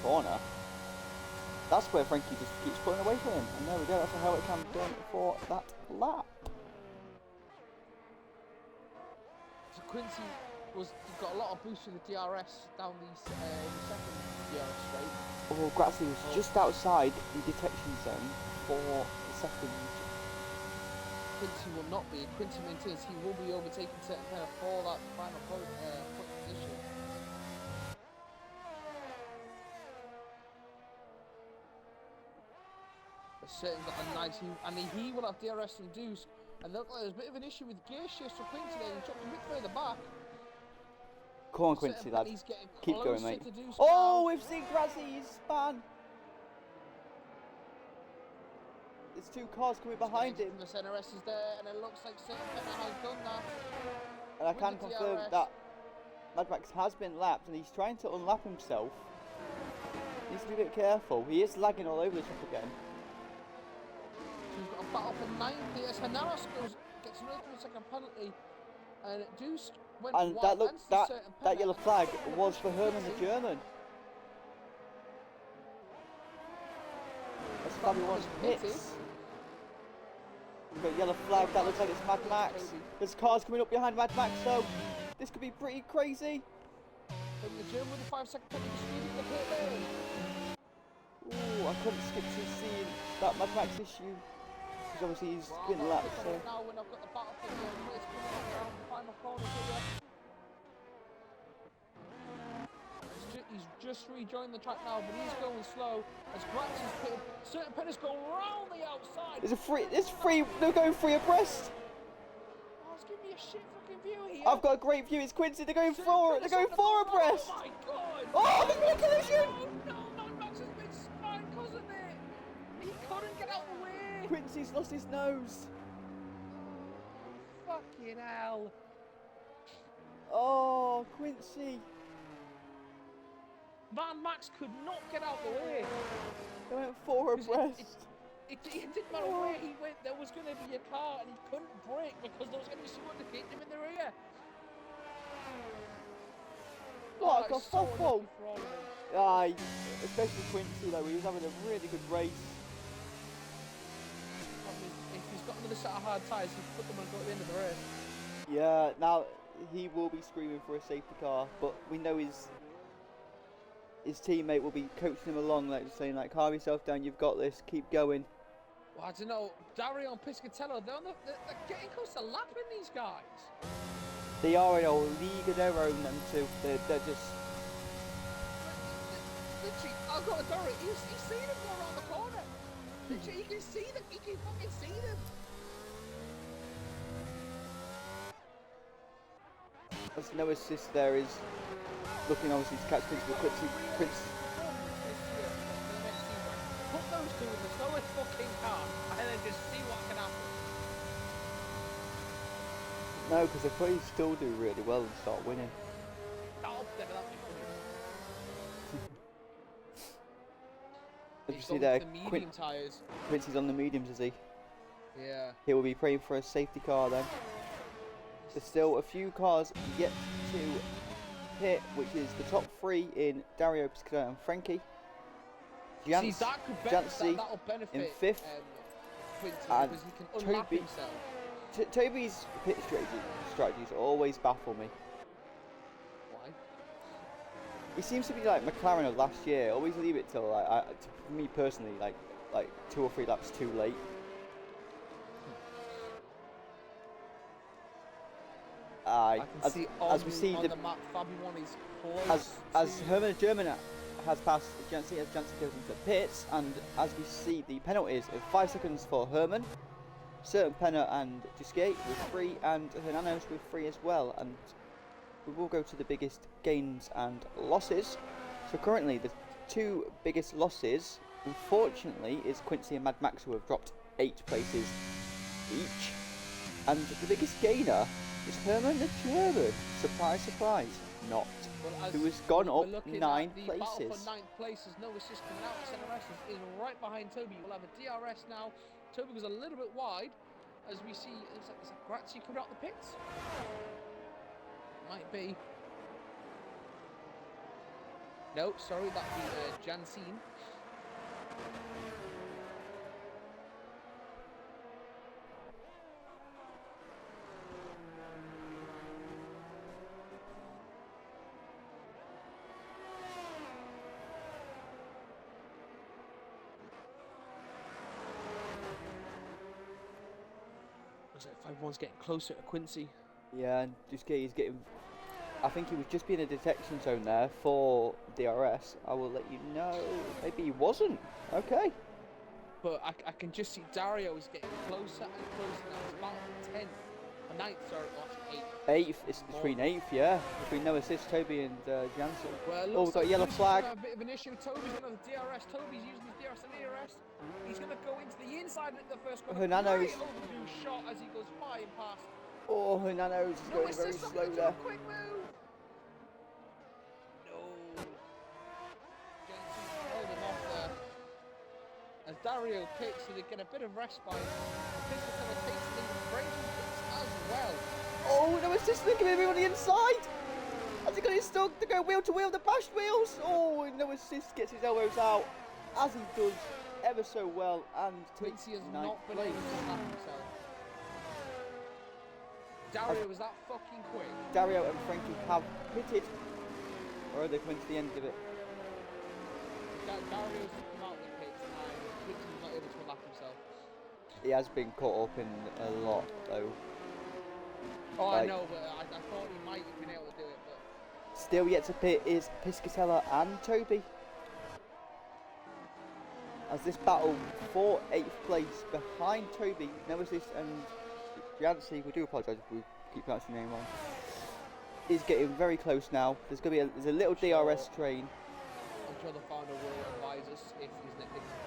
corner. That's where Frankie just keeps pulling away from him, and there we go. That's a helmet cam done for that lap. So Quincy got a lot of boost with the DRS down the second DRS straight. Oh, Grazzi was just outside the detection zone for the second. Quincy will not be. Quincy maintains he will be overtaking certain Penner for that final point position. Certain got a nice, and he will have DRS induced, and look like there's a bit of an issue with gear shifts for Quincy there. He dropped a bit further back. Come on, Quincy, lad. Keep going, mate. Oh, we've seen Grazzi span. There's 2 cars coming behind him. The CNRS is there, and it looks like certain Penner has done that. And I can confirm that Mad Max has been lapped, and he's trying to unlap himself. He needs to be a bit careful. He is lagging all over the track again. He's got a battle for 9th as Hanaras gets another 3-second penalty, and Deuce went and wide. That yellow flag was for Herman the German. That's Fabio wants hits. We've got a yellow flag. That looks like it's Mad Max. There's cars coming up behind Mad Max, so this could be pretty crazy. And the German with a 5-second penalty speeding the pit lane. Ooh, I couldn't skip to see that Mad Max issue. Because obviously he's been lapped, so. Now when I've got the battle for the place coming around the final corner here. He's just rejoined the track now, but he's going slow. As Gratz is pitted, certain Penner's going round the outside. They're going free abreast. Oh, it's giving me a shit fucking view here. I've got a great view, it's Quincy, they're going four abreast. Oh my god. Oh, there's been a collision. No, Mad Max has been spun, couldn't it? He couldn't get out of the way. Quincy's lost his nose. Fucking hell. Oh, Quincy. Van Max could not get out the way. They went 4 abreast. It didn't matter where he went, there was going to be a car and he couldn't brake because there was going to be someone to hit him in the rear. What a kerfuffle! Aye, especially Quincy though, he was having a really good race. I mean, if he's got another set of hard tyres, he's put them on at the end of the race. Yeah, now he will be screaming for a safety car, but we know his teammate will be coaching him along, like saying like, calm yourself down, you've got this, keep going. Well, I don't know, Dario and Piscatello, they're getting close to lapping these guys. They are in a league of their own, them two. They're just... Literally, I've got a Dario, he's seen them go around the corner. Literally, he can see them, he can fucking see them. There's no assist there, is looking obviously to catch Quincy, but Quincy... Put those two in the slowest fucking car and then just see what can happen. No, because they probably still do really well and start winning. Oh, that'd be As you funny. see there, The medium tyres. Quincy's on the mediums, is he? Yeah. He will be praying for a safety car then. There's still a few cars yet to hit, which is the top 3 in Dario Piscatello and Frankie. See, that'll benefit in 5th, Quincy, and because he can unlap Toby, himself. Toby's pit strategies always baffle me. Why? He seems to be like McLaren of last year. Always leave it till for me personally, like 2 or 3 laps too late. I can see as we see on the map, Fabian is close as Herman the German has passed Jancy as Jancy goes into pits, and as we see the penalties of 5 seconds for Herman, Certain Penna and Duskate with 3, and Hernanos with 3 as well. And we will go to the biggest gains and losses. So currently the 2 biggest losses, unfortunately, is Quincy and Mad Max, who have dropped 8 places each. And the biggest gainer is Herman the German. Surprise, surprise, not. Well, who has gone up 9 the places. battle for 9th place is no assist coming out. Centre is right behind Toby. We'll have a DRS now. Toby was a little bit wide, as we see. Is that Grazie coming out the pits? Might be. No, sorry, that'd be Jansine. Looks like everyone's getting closer to Quincy. Yeah, and Duskate is getting... I think he was just being a detection zone there for DRS. I will let you know. Maybe he wasn't. Okay. But I can just see Dario is getting closer and closer now. It's about 10th. Or 9th, sorry, or actually 8th. 8th, it's between 8th, yeah. Between no assist, Toby and Jansen. Well, Oh, we've got a yellow flag. A bit of an issue. Toby's got another DRS. Toby's using his DRS and DRS. He's going to go into the inside of the first corner. Hernanos. Great overdue shot as he goes flying past. Oh, Hernanos is No going very assist, slow do there. a quick move. No. Jensen's held him off there. As Dario kicks, so they get a bit of respite. Piscatella takes the lead. Brayden kicks as well. Oh, no assist, look at him on the inside. Has he got his stuck to go wheel to wheel, the bashed wheels? Oh, and no assist, gets his elbows out, as he does ever so well, and takes Quincy has 9th not been place. able to snap himself. Dario, was that fucking quick? Dario and Frankie have pitted, or are they coming to the end of it? Dario's come out of the pits and Quincy's not able to lap himself. He has been caught up in a lot, though. Oh, I Like- know, but I thought he might have been able to do it, but... Still yet to pit is Piscatella and Toby. As this battle for 8th place behind Toby, no assist, and Jancy, we do apologise if we keep pronouncing your name wrong, is getting very close now. There's going to be there's a little DRS train. I'm sure the founder will advise us if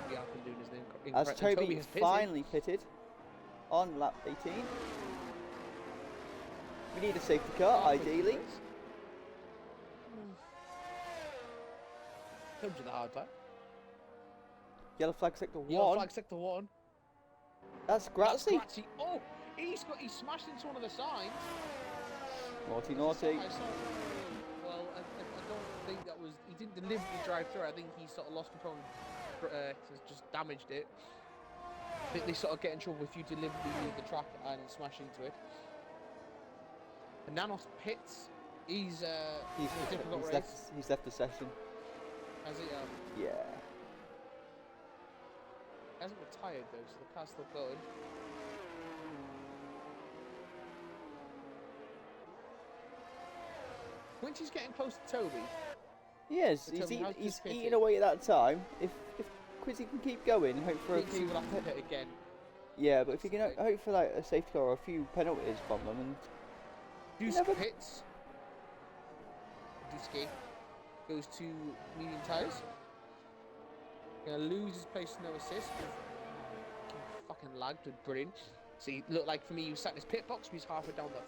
we have been doing his name As incorrect. And Toby has pitted. finally pitted on lap 18. We need a safety car, ideally. Comes with a hard time. Yellow flag sector 1. Yellow flag sector 1. That's Grazie. Grazie. Oh, he smashed into one of the signs. Naughty, naughty. I saw, well, I don't think that was... He didn't deliberately drive through. I think he sort of lost control and just damaged it. I think they sort of get in trouble if you deliberately leave the track and smash into it. And Nanos pits. He's a difficult race. He's left the session. Has he? Yeah. Hasn't retired though, so the car's still going. Quincy's getting close to Toby. He is. So Toby has He's just pitted. eating away at that time. If Quincy can keep going, and hope for a Quincy few. will have to pit again. Yeah, but if you can hope for like a safety car or a few penalties from them, and Deuce never- pits. Deuce goes to medium tyres. Gonna lose his place to no assist. Fucking lagged with brilliant. See, looked like for me he was sat in his pit box, he was halfway down the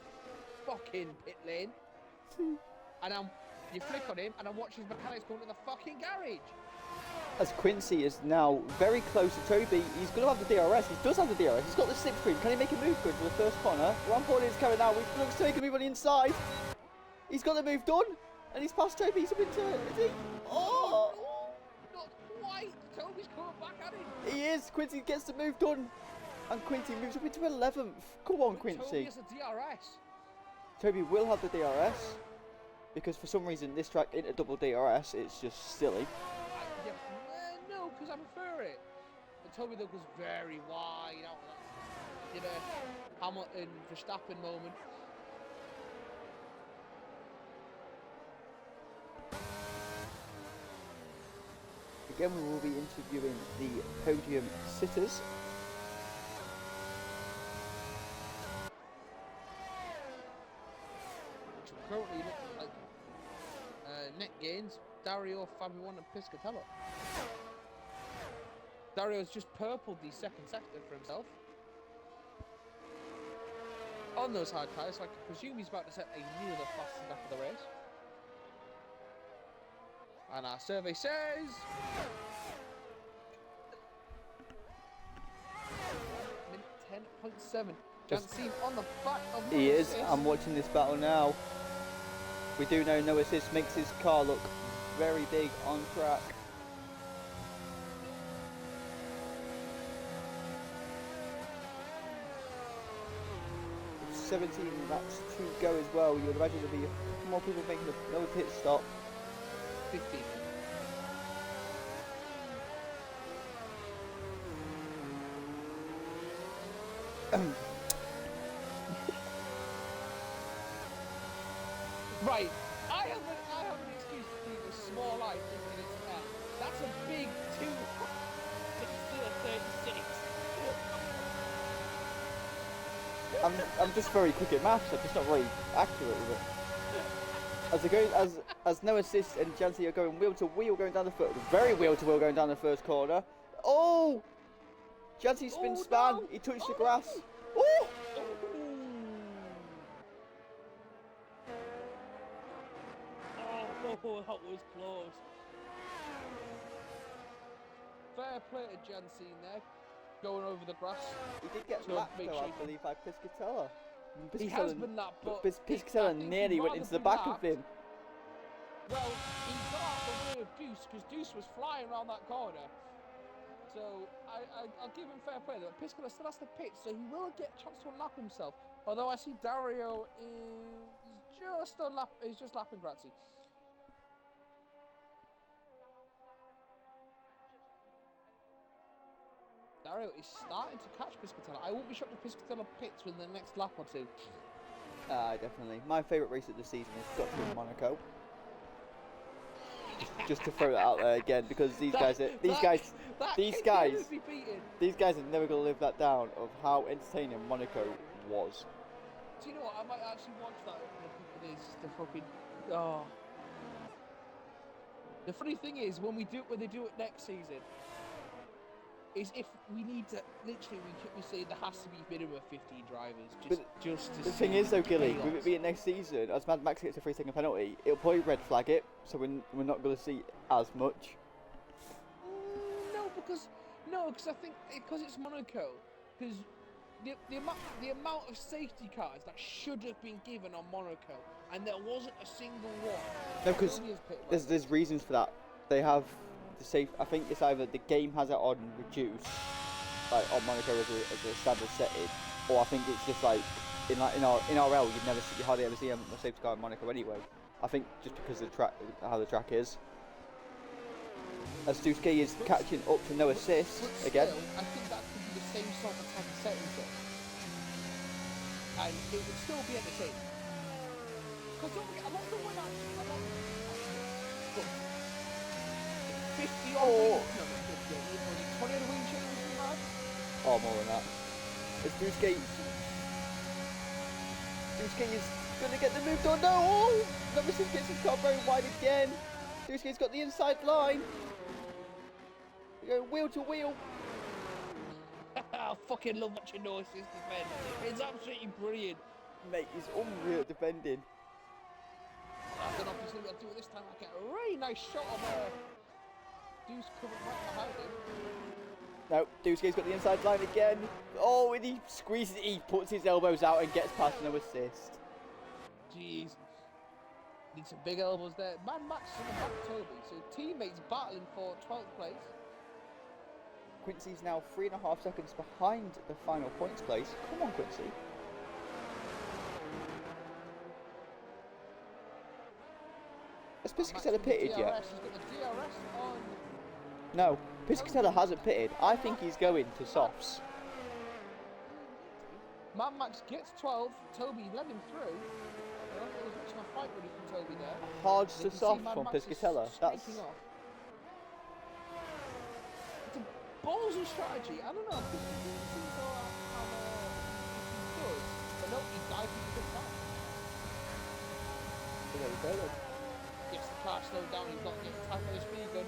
fucking pit lane. And you flick on him and I watch his mechanics going to the fucking garage. as Quincy is now very close to Toby, he's going to have the DRS. He does have the DRS. He's got the slipstream. Can he make a move good for the first corner? 140 is coming out. He looks to make a move on the inside. He's got the move done, and he's past Toby. He's up into it. Is he? Oh! Not quite. Toby's coming back at him. He is. Quincy gets the move done, and Quincy moves up into 11th. Come on, But Quincy. Toby has a DRS. Toby will have the DRS, because for some reason this track into double DRS, it's just silly. No, because I prefer it. But Toby though goes very wide out. Did a Hamilton Verstappen moment. Again, we will be interviewing the podium sitters. Which are currently looking like net gains, Dario, Fabian and Piscatella. Dario's just purpled the second sector for himself. On those hard tyres, so I can presume he's about to set another fastest lap of the race. And our survey says... minute 10.7. Jansen on the back of He Noah is. Assist. I'm watching this battle now. We do know No Assist makes his car look very big on track. 17 laps to go as well. You would imagine there'll be more people making another pit stop. 15. Right, I have an excuse to keep a small eye thinking it's 10. That's a big 2. It's still a 36. I'm just very quick at maths. I'm just not very accurate with it. As No Assist and Jancy are going wheel to wheel going down the first, very wheel to wheel going down the first corner. Oh! Jancy spin span. No. He touched the grass. Oh! Oh, that was close. Fair play to Jansen there, going over the grass. He did get So lapped make though, sure I you can- believe, by Piscatella. He has been lapped, but Piscatella nearly went into the back of him. Well, he got out the way of Deuce because Deuce was flying around that corner. So I'll give him fair play. But Piscatella still has to pit, so he will get a chance to unlap himself. Although I see Dario is just lapping Grazzi. Dario is starting to catch Piscatella. I won't be shocked if Piscatella pits within the next lap or two. Definitely. My favourite race of the season is got to be Monaco. Just to throw that out there again, because these guys are never gonna live that down of how entertaining Monaco was. Do you know what? I might actually watch that in a couple of days. Just to fucking The funny thing is, when they do it next season, is if we need to literally we say there has to be minimum of 15 drivers just to. The thing is though, Gilly, with it being next season, as Mad Max gets a 3-second penalty, it'll probably red flag it, so we're not going to see as much. No, because I think because it's Monaco, because the amount of safety cars that should have been given on Monaco, and there wasn't a single one. No, because there's reasons for that. They have the safe. I think it's either the game has it on reduced, like on Monaco as a standard setting, or I think it's just like in RL you hardly ever see a safety car in Monaco anyway. I think just because of the track, how the track is. As Duske is catching up to No Assist again. I think that could be the same sort of type of setting though. And it would still be entertaining. Because don't forget, a lot of them went out. 50 on wing. No, 50 on 20 on the wing changes we had. Oh, more than that. As Duske is going to get the move done. No! Oh! No Assist gets his car very wide again. Duske's got the inside line. We're going wheel to wheel. I fucking love watching No Assist defend. It's absolutely brilliant. Mate, he's unreal at defending. I don't know if he's going to be able to do it this time. I get a really nice shot of Deuce coming right behind him. No, Duske's got the inside line again. Oh, and he squeezes it. He puts his elbows out and gets past No Assist. Jeez. Need some big elbows there. Mad Max in the back Toby. So teammates battling for 12th place. Quincy's now 3.5 seconds behind the final points place. Come on, Quincy. Has Piscatella pitted yet? He's got the DRS on. No, Piscatella hasn't pitted. I think he's going to softs. Mad Max gets 12. Toby led him through. I don't think there was much of a fight really from Toby there. Hard You to can see soft Mad from Max is Piscatella. streaking off. ballsy strategy. I don't know. It didn't seem so he's good, but no, he died from the good time. There we go then. Yes, the car slowed down. He's not getting tagged by the speed gun.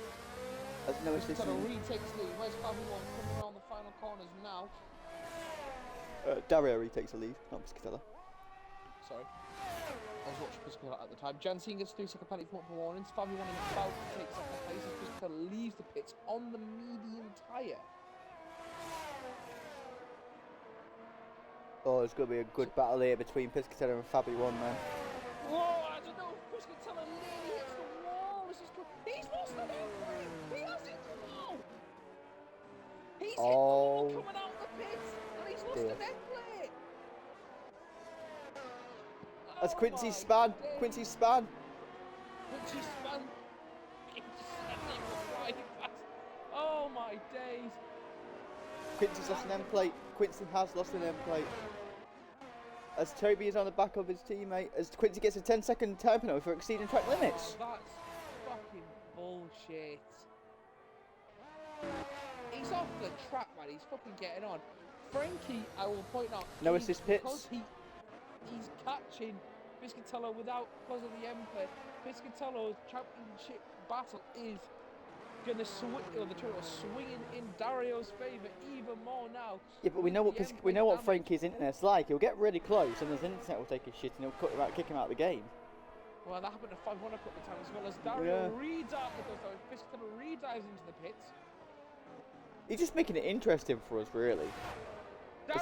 There's no assist. Retakes lead. Where's Fabi one coming around the final corners now? Dario retakes the lead, not Piscatella. Sorry. I was watching Piscatella at the time. Jansine gets 3-second penalty for multiple warnings. Fabi one is about to take second place as Piscatella leaves the pits on the medium tyre. Oh, there's going to be a good battle here between Piscatella and Fabi 1 then. Whoa, I don't know if Piscatella nearly hits the wall. He's lost the wall. He has hit the wall. He's hit the wall coming out of the pits, and he's lost an end plate. That's Quincy Span. Quincy Span. Quincy Span. Oh my days. Quincy's lost an end plate. Quincy has lost an end plate. As Toby is on the back of his teammate, as Quincy gets a 10-second time penalty for exceeding track limits. That's fucking bullshit. He's off the track, man. He's fucking getting on. Frankie, I will point out, No assist pits. Because he's catching Piscatella without because of the end play. Piscatello's championship battle is going to swing, or the tournament swinging in Dario's favour even more now. Yeah, but we know what Frankie's internet's like. He'll get really close, and his internet will take his shit, and he'll kick him out of the game. Well, that happened to 5-1 a couple of times, as well as Dario Piscatella redives into the pits. He's just making it interesting for us, really.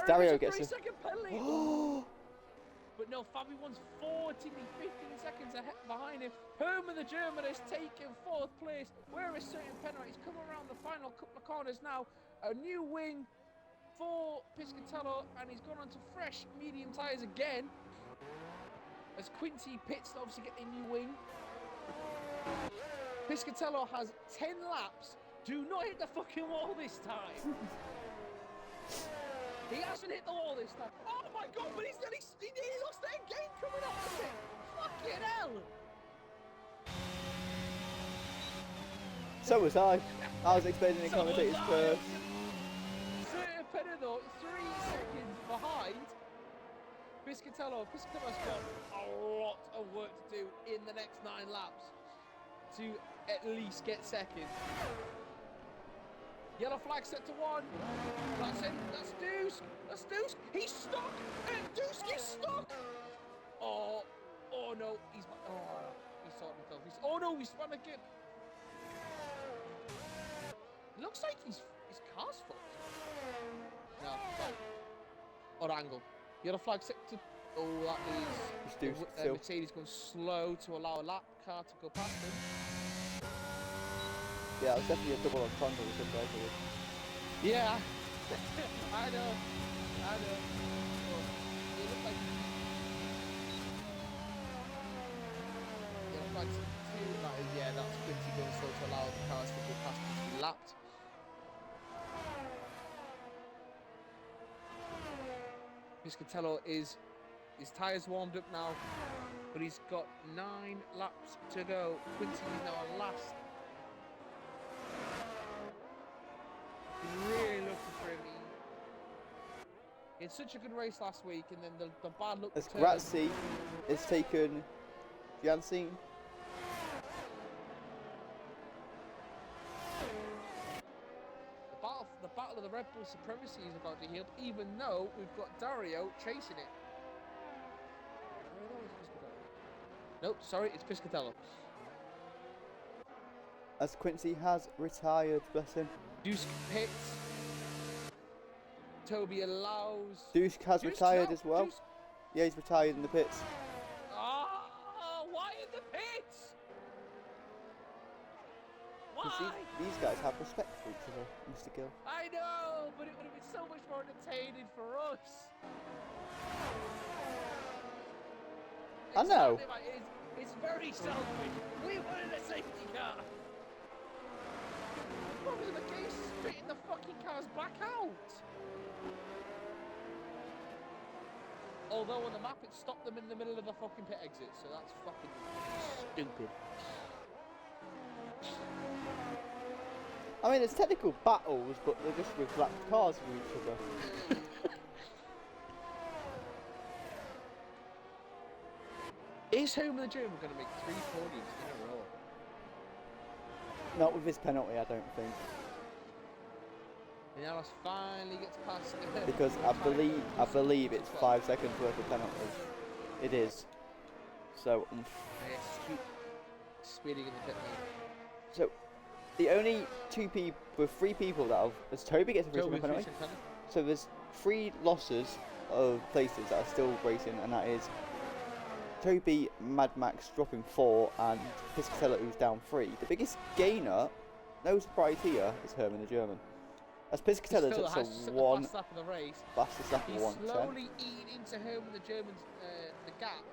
Dario gets a 3-second penalty. But no, Fabi one's 15 seconds ahead behind him. Herman the German has taken 4th place. Where is certain penalties? He's come around the final couple of corners now. A new wing for Piscatella, and he's gone on to fresh medium tyres again. As Quincy pits to obviously get a new wing. Piscatella has 10 laps. Do not hit the fucking wall this time. He hasn't hit the wall this time. Oh my god, but he lost that game coming up with it. Fucking hell. So was I. I was explaining the commentators first. Certain Penner though, 3 seconds behind Piscatello's got a lot of work to do in the next 9 laps to at least get second. Yellow flag set to 1. That's it. That's Deuce. That's Deuce. He's stuck. And Deuce is stuck. Oh no. He's sorting himself. Oh no, he's spun again. Looks like his car's fucked. No, sorry. Odd angle. Yellow flag set to. Oh, that is Mercedes going slow to allow a lap car to go past him. Yeah, it was definitely a double entendre with him there. Yeah, I know. Oh, it looked like that's Quincy going slow to allow the cars to go past him to be lapped. Piscatello his tyres warmed up now, but he's got 9 laps to go. Quincy is now on last. Really looking for him. He had such a good race last week, and then the bad luck. As Grazzi is taken Jansine. The battle of the Red Bull supremacy is about to heal, even though we've got Dario chasing it. Nope, sorry, it's Piscatella. As Quincy has retired, bless him. Dusk pits. Toby allows. Dusk has retired as well. Yeah, he's retired in the pits. Why in the pits? Why? These guys have respect for each other, Mr. Gill. I know, but it would have been so much more entertaining for us. I know. It's very selfish. We wanted a safety car. Probably the case spitting the fucking cars back out. Although on the map it stopped them in the middle of the fucking pit exit, so that's fucking stupid. I mean, there's technical battles, but they're just with lapped cars with each other. Is Herman the German going to make 3 podiums in a row? Not with this penalty, I don't think. And Alice finally gets past him. Because I believe it's 5 seconds worth of penalties. It is. So, speeding in the pit lane. So, the only 3 people that have, as Toby gets a free penalty. So there's 3 losses of places that are still racing, and that is Toby, Mad Max dropping 4, and Piscatella who's down 3. The biggest gainer, no surprise here, is Herman the German. As Piscatella took a 1 fastest lap of the race. Fastest lap of 1. He's slowly eating into Herman the German's the gap.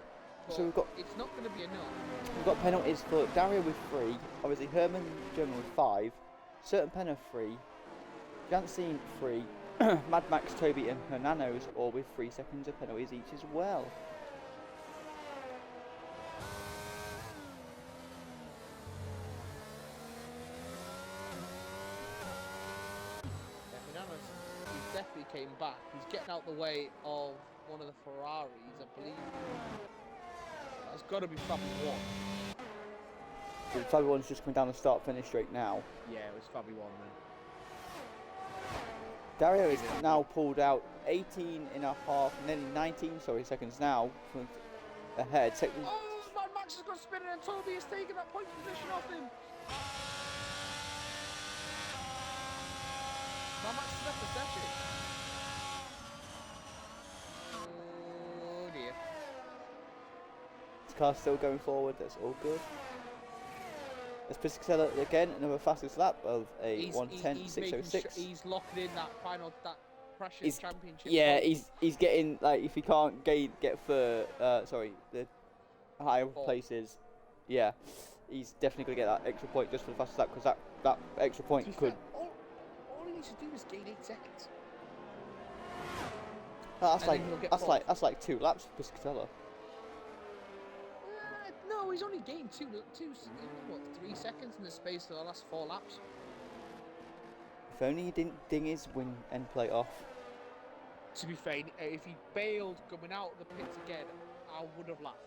So we've got, it's not going to be enough. We've got penalties for Dario with 3, obviously Herman German with 5, Certain Penna 3, Jansine 3, Mad Max, Toby and Hernanos all with 3 seconds of penalties each as well. He definitely came back. He's getting out the way of one of the Ferraris, I believe. That's got to be Fabi 1. So Fabi 1's just coming down the start-finish straight now. Yeah, it was Fabi 1 then. Dario is now pulled out 18 and a half, nearly 19 seconds now ahead. Oh, Mad Max has got spinning and Toby is taking that point position off him. Mad Max has left the session. Oh dear. This car's still going forward, that's all good. As Piscatella again, another fastest lap of a 1:10.606. He's locking in that final, that precious championship. Yeah, he's getting, like, if he can't get for the higher places, yeah, he's definitely gonna get that extra point just for the fastest lap, because that extra point could. All he needs to do is gain 8 seconds. That's like 2 laps for Piscatella. No, he's only gained 3 seconds in the space of the last 4 laps. If only he didn't ding his win end plate off. To be fair, if he bailed coming out of the pits again, I would have laughed.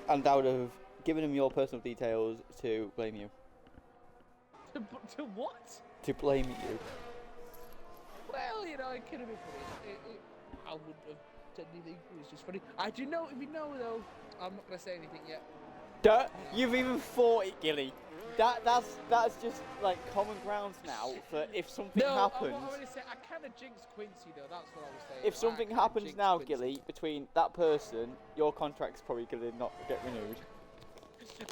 And I would have given him your personal details to blame you. To what? To blame you. Well, you know, it could have been funny. I wouldn't have said anything. It was just funny. I do know, if you know though, I'm not going to say anything yet. You've even thought it, Gilly. That's just like common grounds now for if something happens. No, I say, I kind of jinxed Quincy though, that's what I was saying. If something happens now, Gilly, between that person, your contract's probably going to not get renewed.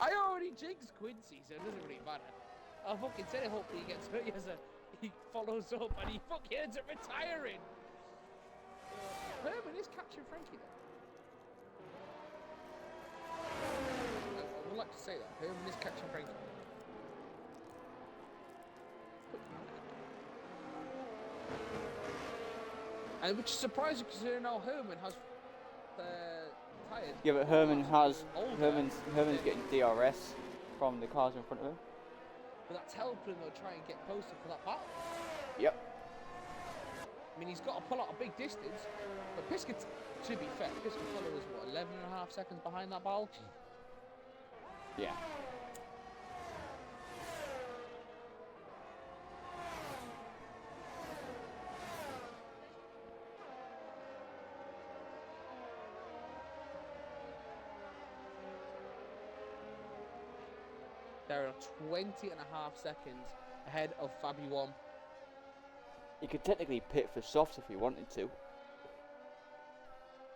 I already jinxed Quincy, so it doesn't really matter. I fucking said it, hopefully he gets hurt, he follows up and he fucking ends up retiring. Herman is catching Frankie though. I would like to say that. Herman is catching Frankie. And which is surprising because now Herman has tyres. Yeah, but Herman's getting DRS from the cars in front of him. But that's helping him though try and get closer for that battle. Yep. I mean, he's got to pull out a big distance, but to be fair, Piscatella was what, 11.5 seconds behind that battle? Yeah. There are 20.5 seconds ahead of Fabi 1. He could technically pit for softs if he wanted to.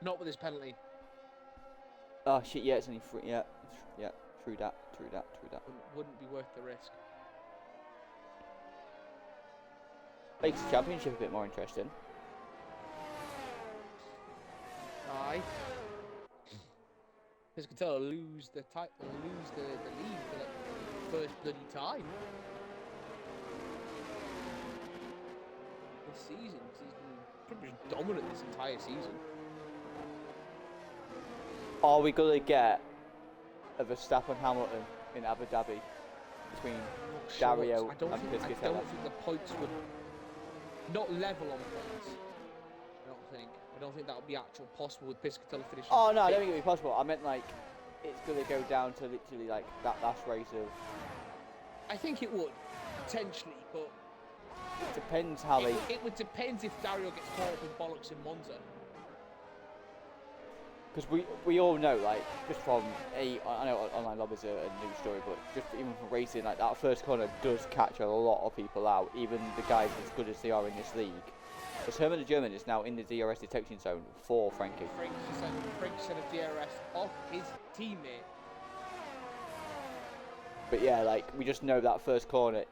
Not with his penalty. Oh shit, yeah, it's only 3, yeah, true that. Wouldn't be worth the risk. Makes the championship a bit more interesting. Aye. Piscatella lose the lead for the first bloody time. This season, he's been pretty much dominant this entire season. Are we gonna get a Verstappen Hamilton in Abu Dhabi? between I'm not sure. Dario I don't and think Piscatella? the points would not level on points. I don't think that would be actual possible with Piscatella finishing. Oh no, I don't fifth. think it'd be possible. I meant like it's gonna go down to literally like that last race of. I think it would potentially, but It depends how they. it would depend if Dario gets caught up in bollocks in Monza. Because we all know, like, just from I know online lobbies are a new story, but just even from racing, like that first corner does catch a lot of people out, even the guys as good as they are in this league. Because Herman the German is now in the DRS detection zone for Frankie. Frank sent a DRS off his teammate. But yeah, like we just know that first corner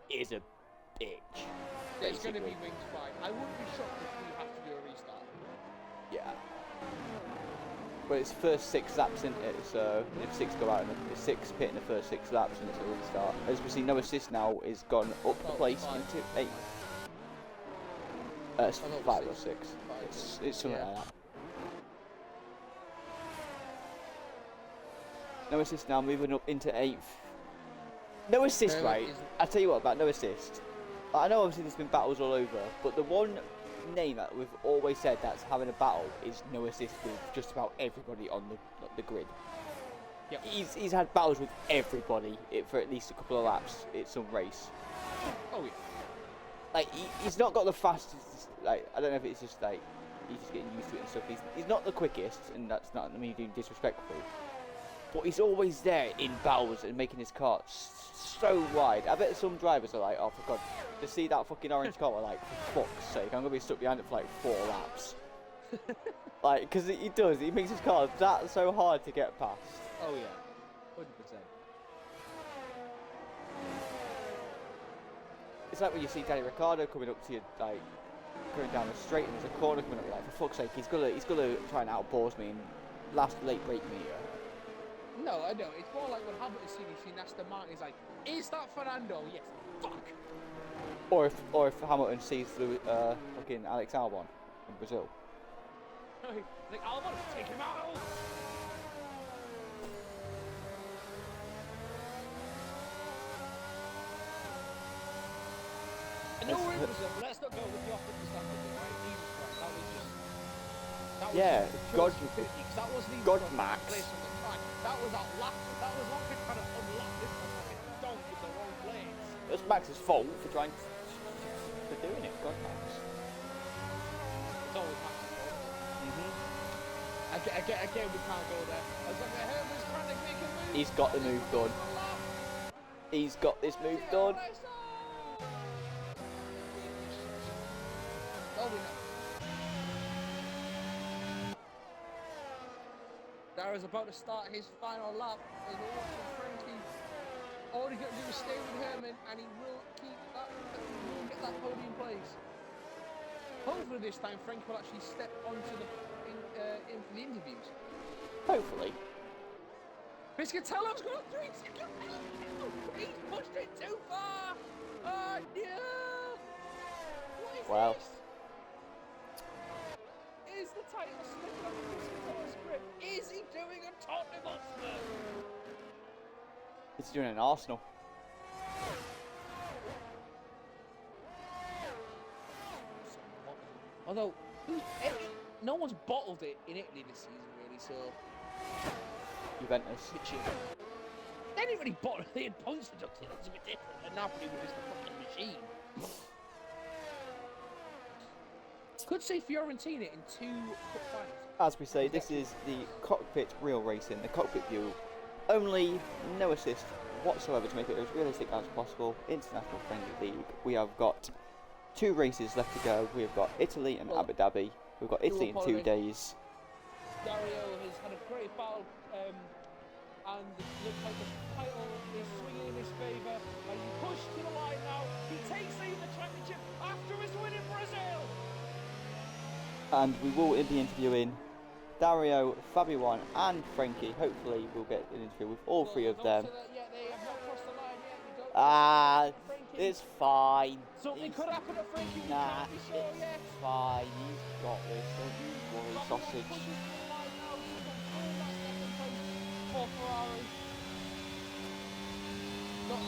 is a bitch. There's going to be basically. wings fine. I wouldn't be shocked if we have to do a restart. Yeah. But it's first 6 laps, isn't it? So if 6 go out, and if 6 pit in the first 6 laps, and it's a restart. As we see, no assist now is gone up a place into 8. It's 5 or 6. It's something like that. No assist now, moving up into 8th. No assist, right? I'll tell you what about no assist. I know obviously there's been battles all over, but the one name that we've always said that's having a battle is no assist with just about everybody on the grid. Yep. He's had battles with everybody for at least a couple of laps at some race. Oh yeah. Like he's not got the fastest. Like I don't know if it's just like he's just getting used to it and stuff. He's not the quickest, and that's not me being disrespectful. But he's always there in battles and making his car so wide. I bet some drivers are like, oh for God, to see that fucking orange car, are like, for fuck's sake, I'm gonna be stuck behind it for like 4 laps. Like, because he makes his car that so hard to get past. Oh yeah. 100%. It's like when you see Danny Ricciardo coming up to you, like going down the straight, and there's a corner coming up. You're like, for fuck's sake, he's gonna try and outboard me and last late break me. No, I know. It's more like when Hamilton's seen Aston Martin, he's like, is that Fernando? Yes. Fuck. Or if Hamilton sees fucking Alex Albon in Brazil. Like, Albon, take him out. I know we're in Brazil, but let's not go with the offensive standard, right? Jesus Christ, that was just... That was Yeah, God, that wasn't even God a Max. place on the track. That was that was Lonkin trying to unlock this one fucking donk with the wrong blades. It was Max's fault for trying for doing it. God, Max. It's always Max's fault. Mhm. Again, we can't go there. I was like, Herman's trying to make a move. He's got the move done. He's got this move done. Oh, we know. Dara's about to start his final lap as we're watching Frankie. All he's got to do is stay with Herman, and he will keep that. He will get that podium place. Hopefully, this time Frankie will actually step onto the in for the interviews. Hopefully. Piscatello's got 3 seconds. He's pushed it too far. Oh no! What is this? Is the title slipping off Piscatello's grip? Is he doing a Tottenham Hotspur? He's doing an Arsenal. Although, no one's bottled it in Italy this season, really, so... Juventus. They didn't really bottle it, they had points deducted, that's a bit different, and Napoli was just a fucking machine. Could say Fiorentina in 2 cup finals. As we say, this is the Cockpit Real Racing, the Cockpit View. Only no assist whatsoever to make it as realistic as possible. International Friendly League. We have got 2 races left to go. We have got Italy and Abu Dhabi. We've got Italy in 2 days. Dario has had a great battle, and it looks like the title is swinging in his favour. And he pushed to the line now. He takes the championship after his win in Brazil. And we will be interviewing Dario, Fabian and Frankie. Hopefully we'll get an interview with all 3 of them. Yeah, they have not crossed the line yet. You don't It's fine. Something could happen to Frankie. Nah, we can't be sure yet. it's fine. He's got this. Don't you worry, sausage. For Ferrari. Not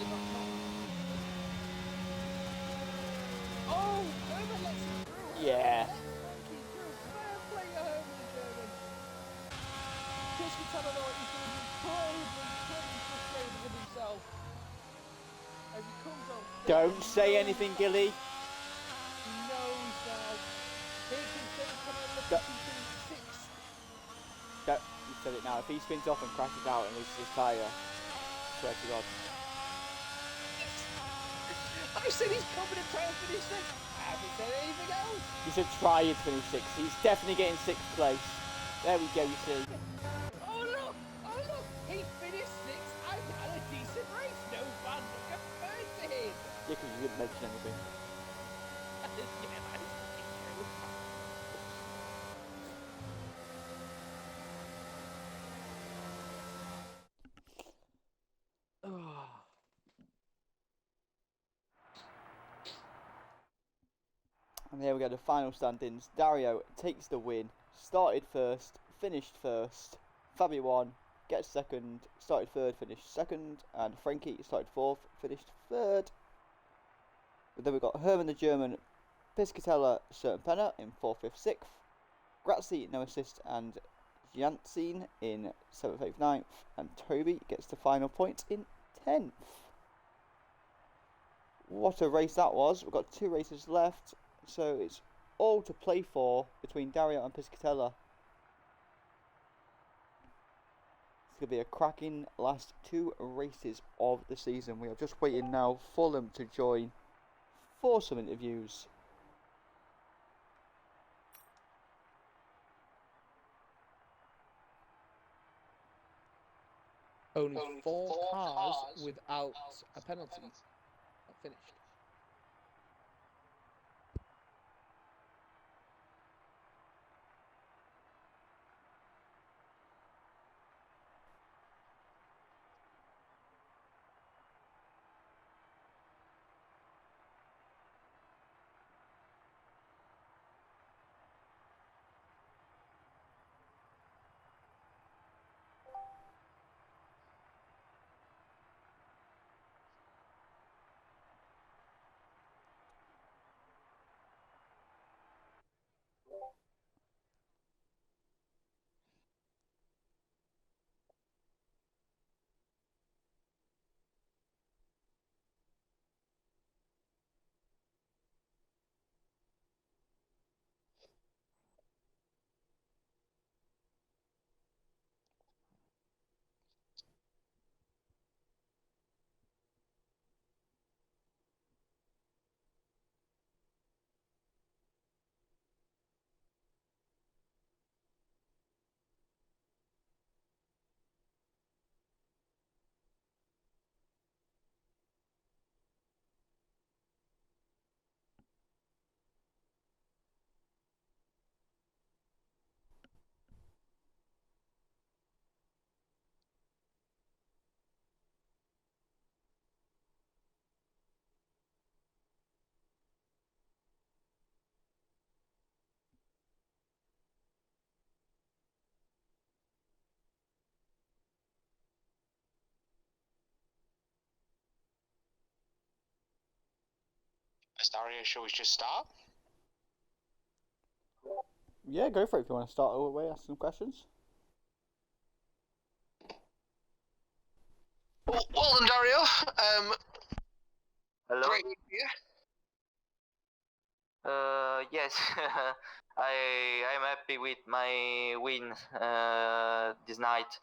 Don't say anything, Gilly. He knows now. Taking second coming on the Go- 56. You said it now. If he spins off and crashes out and loses his tyre, swear to God. I said he's coming to try and finish this. I haven't said anything else. You should try and finish 6th. He's definitely getting 6th place. There we go, you see. Oh look! Oh look! He finished 6th and had a decent race. No bad luck occurred to him. Yeah, because you didn't mention anything. Yeah, that is fucking true. And there we go, the final standings. Dario takes the win. Started first, finished first. Fabio won, gets second. Started third, finished second. And Frankie started fourth, finished third. But then we've got Herman the German, Piscatella, Serpenna in 4th, 5th, 6th. Grazzi, no assist, and Janssen in 7th, 8th, 9th. And Toby gets the final point in 10th. What a race that was. We've got 2 races left. So it's all to play for between Dario and Piscatella. It's going to be a cracking last 2 races of the season. We are just waiting now for them to join for some interviews. Only 4 cars without a penalty are finished. Dario, shall we just start? Yeah, go for it if you want to start away, ask some questions. Well done, Dario. Hello. Great to hear. Yes, I'm happy with my win this night.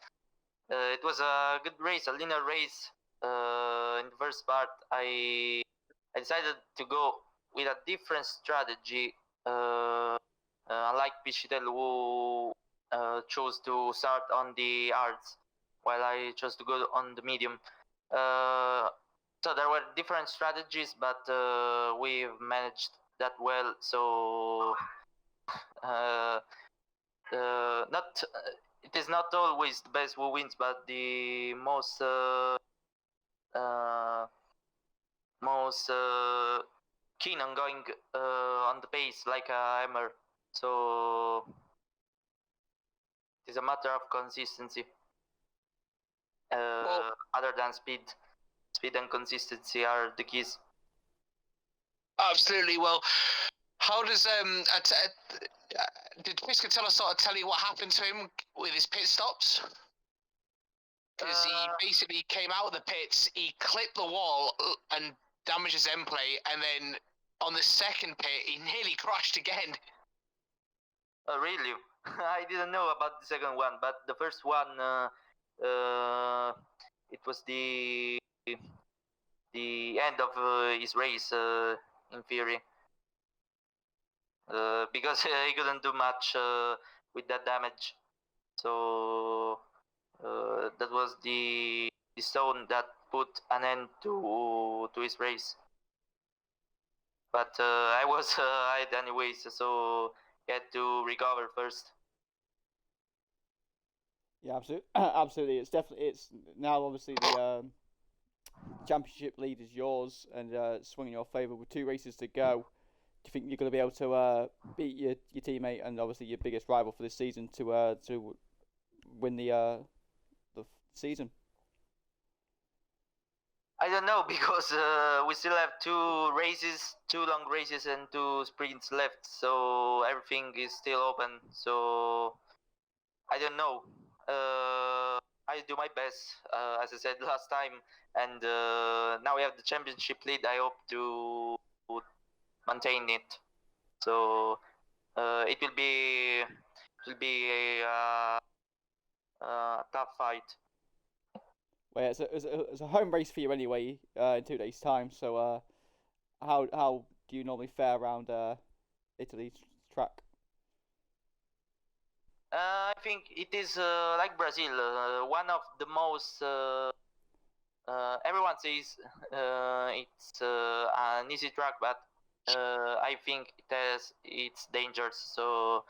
It was a good race, a linear race. In the first part, I decided to go with a different strategy. Unlike Pichitel, who chose to start on the hards, while I chose to go on the medium. So there were different strategies, but we've managed that well. So not it is not always the best who wins, but the most keen on going on the pace like a hammer. So it is a matter of consistency. Other than speed and consistency are the keys. Absolutely. Well, how does did Piscatella sort of tell you what happened to him with his pit stops? Because he basically came out of the pits, he clipped the wall, and damaged his end plate, and then on the second pit, he nearly crashed again. Oh, really? I didn't know about the second one, but the first one, it was the end of his race, in theory, because he couldn't do much with that damage. So that was the stone that put an end to his race. But I was ahead anyways, so he had to recover first. Yeah, absolutely, absolutely. It's now obviously the championship lead is yours and swung in your favour with 2 races to go. Do you think you're going to be able to beat your teammate and obviously your biggest rival for this season to win the season? I don't know because we still have 2 races, 2 long races and 2 sprints left, so everything is still open. So I don't know. I do my best, as I said last time, and now we have the championship lead. I hope to maintain it. So it will be a tough fight. Well, yeah, it's a home race for you anyway in 2 days' time. So how do you normally fare around Italy's track? I think it is like Brazil, one of the most. Everyone says it's an easy track, but I think it has its dangers. So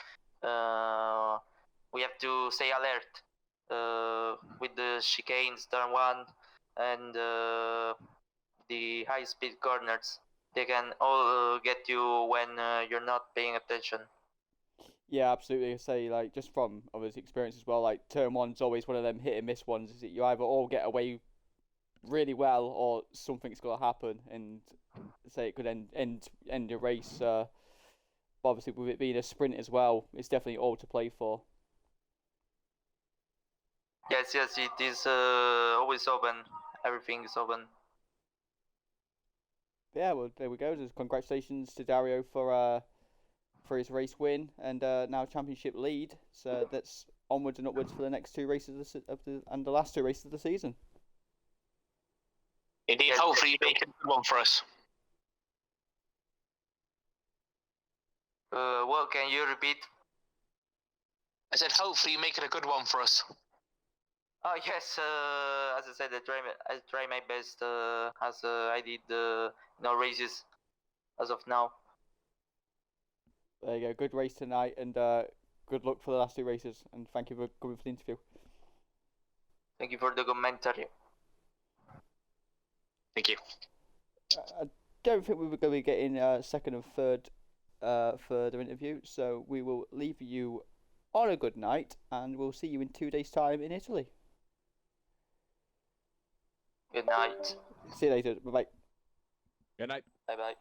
we have to stay alert with the chicanes, turn 1, and the high-speed corners. They can all get you when you're not paying attention. Yeah, absolutely. I say like just from obviously experience as well. Like turn 1's always one of them hit and miss ones. Is that you either all get away really well or something's got to happen, and say it could end your race. But obviously, with it being a sprint as well, it's definitely all to play for. Yes, it is always open. Everything is open. But yeah, well, there we go. Just congratulations to Dario for his race win and now championship lead. So that's onwards and upwards for the next 2 races and the last 2 races of the season. Indeed, hopefully you make a good one for us. Well, can you repeat? I said hopefully you make it a good one for us. Oh yes, as I said, I try my best as I did races as of now. There you go. Good race tonight, and good luck for the last 2 races. And thank you for coming for the interview. Thank you for the commentary. Thank you. I don't think we were going to be getting second and third further interview, so we will leave you on a good night, and we'll see you in 2 days' time in Italy. Good night. See you later. Bye bye. Good night. Bye bye.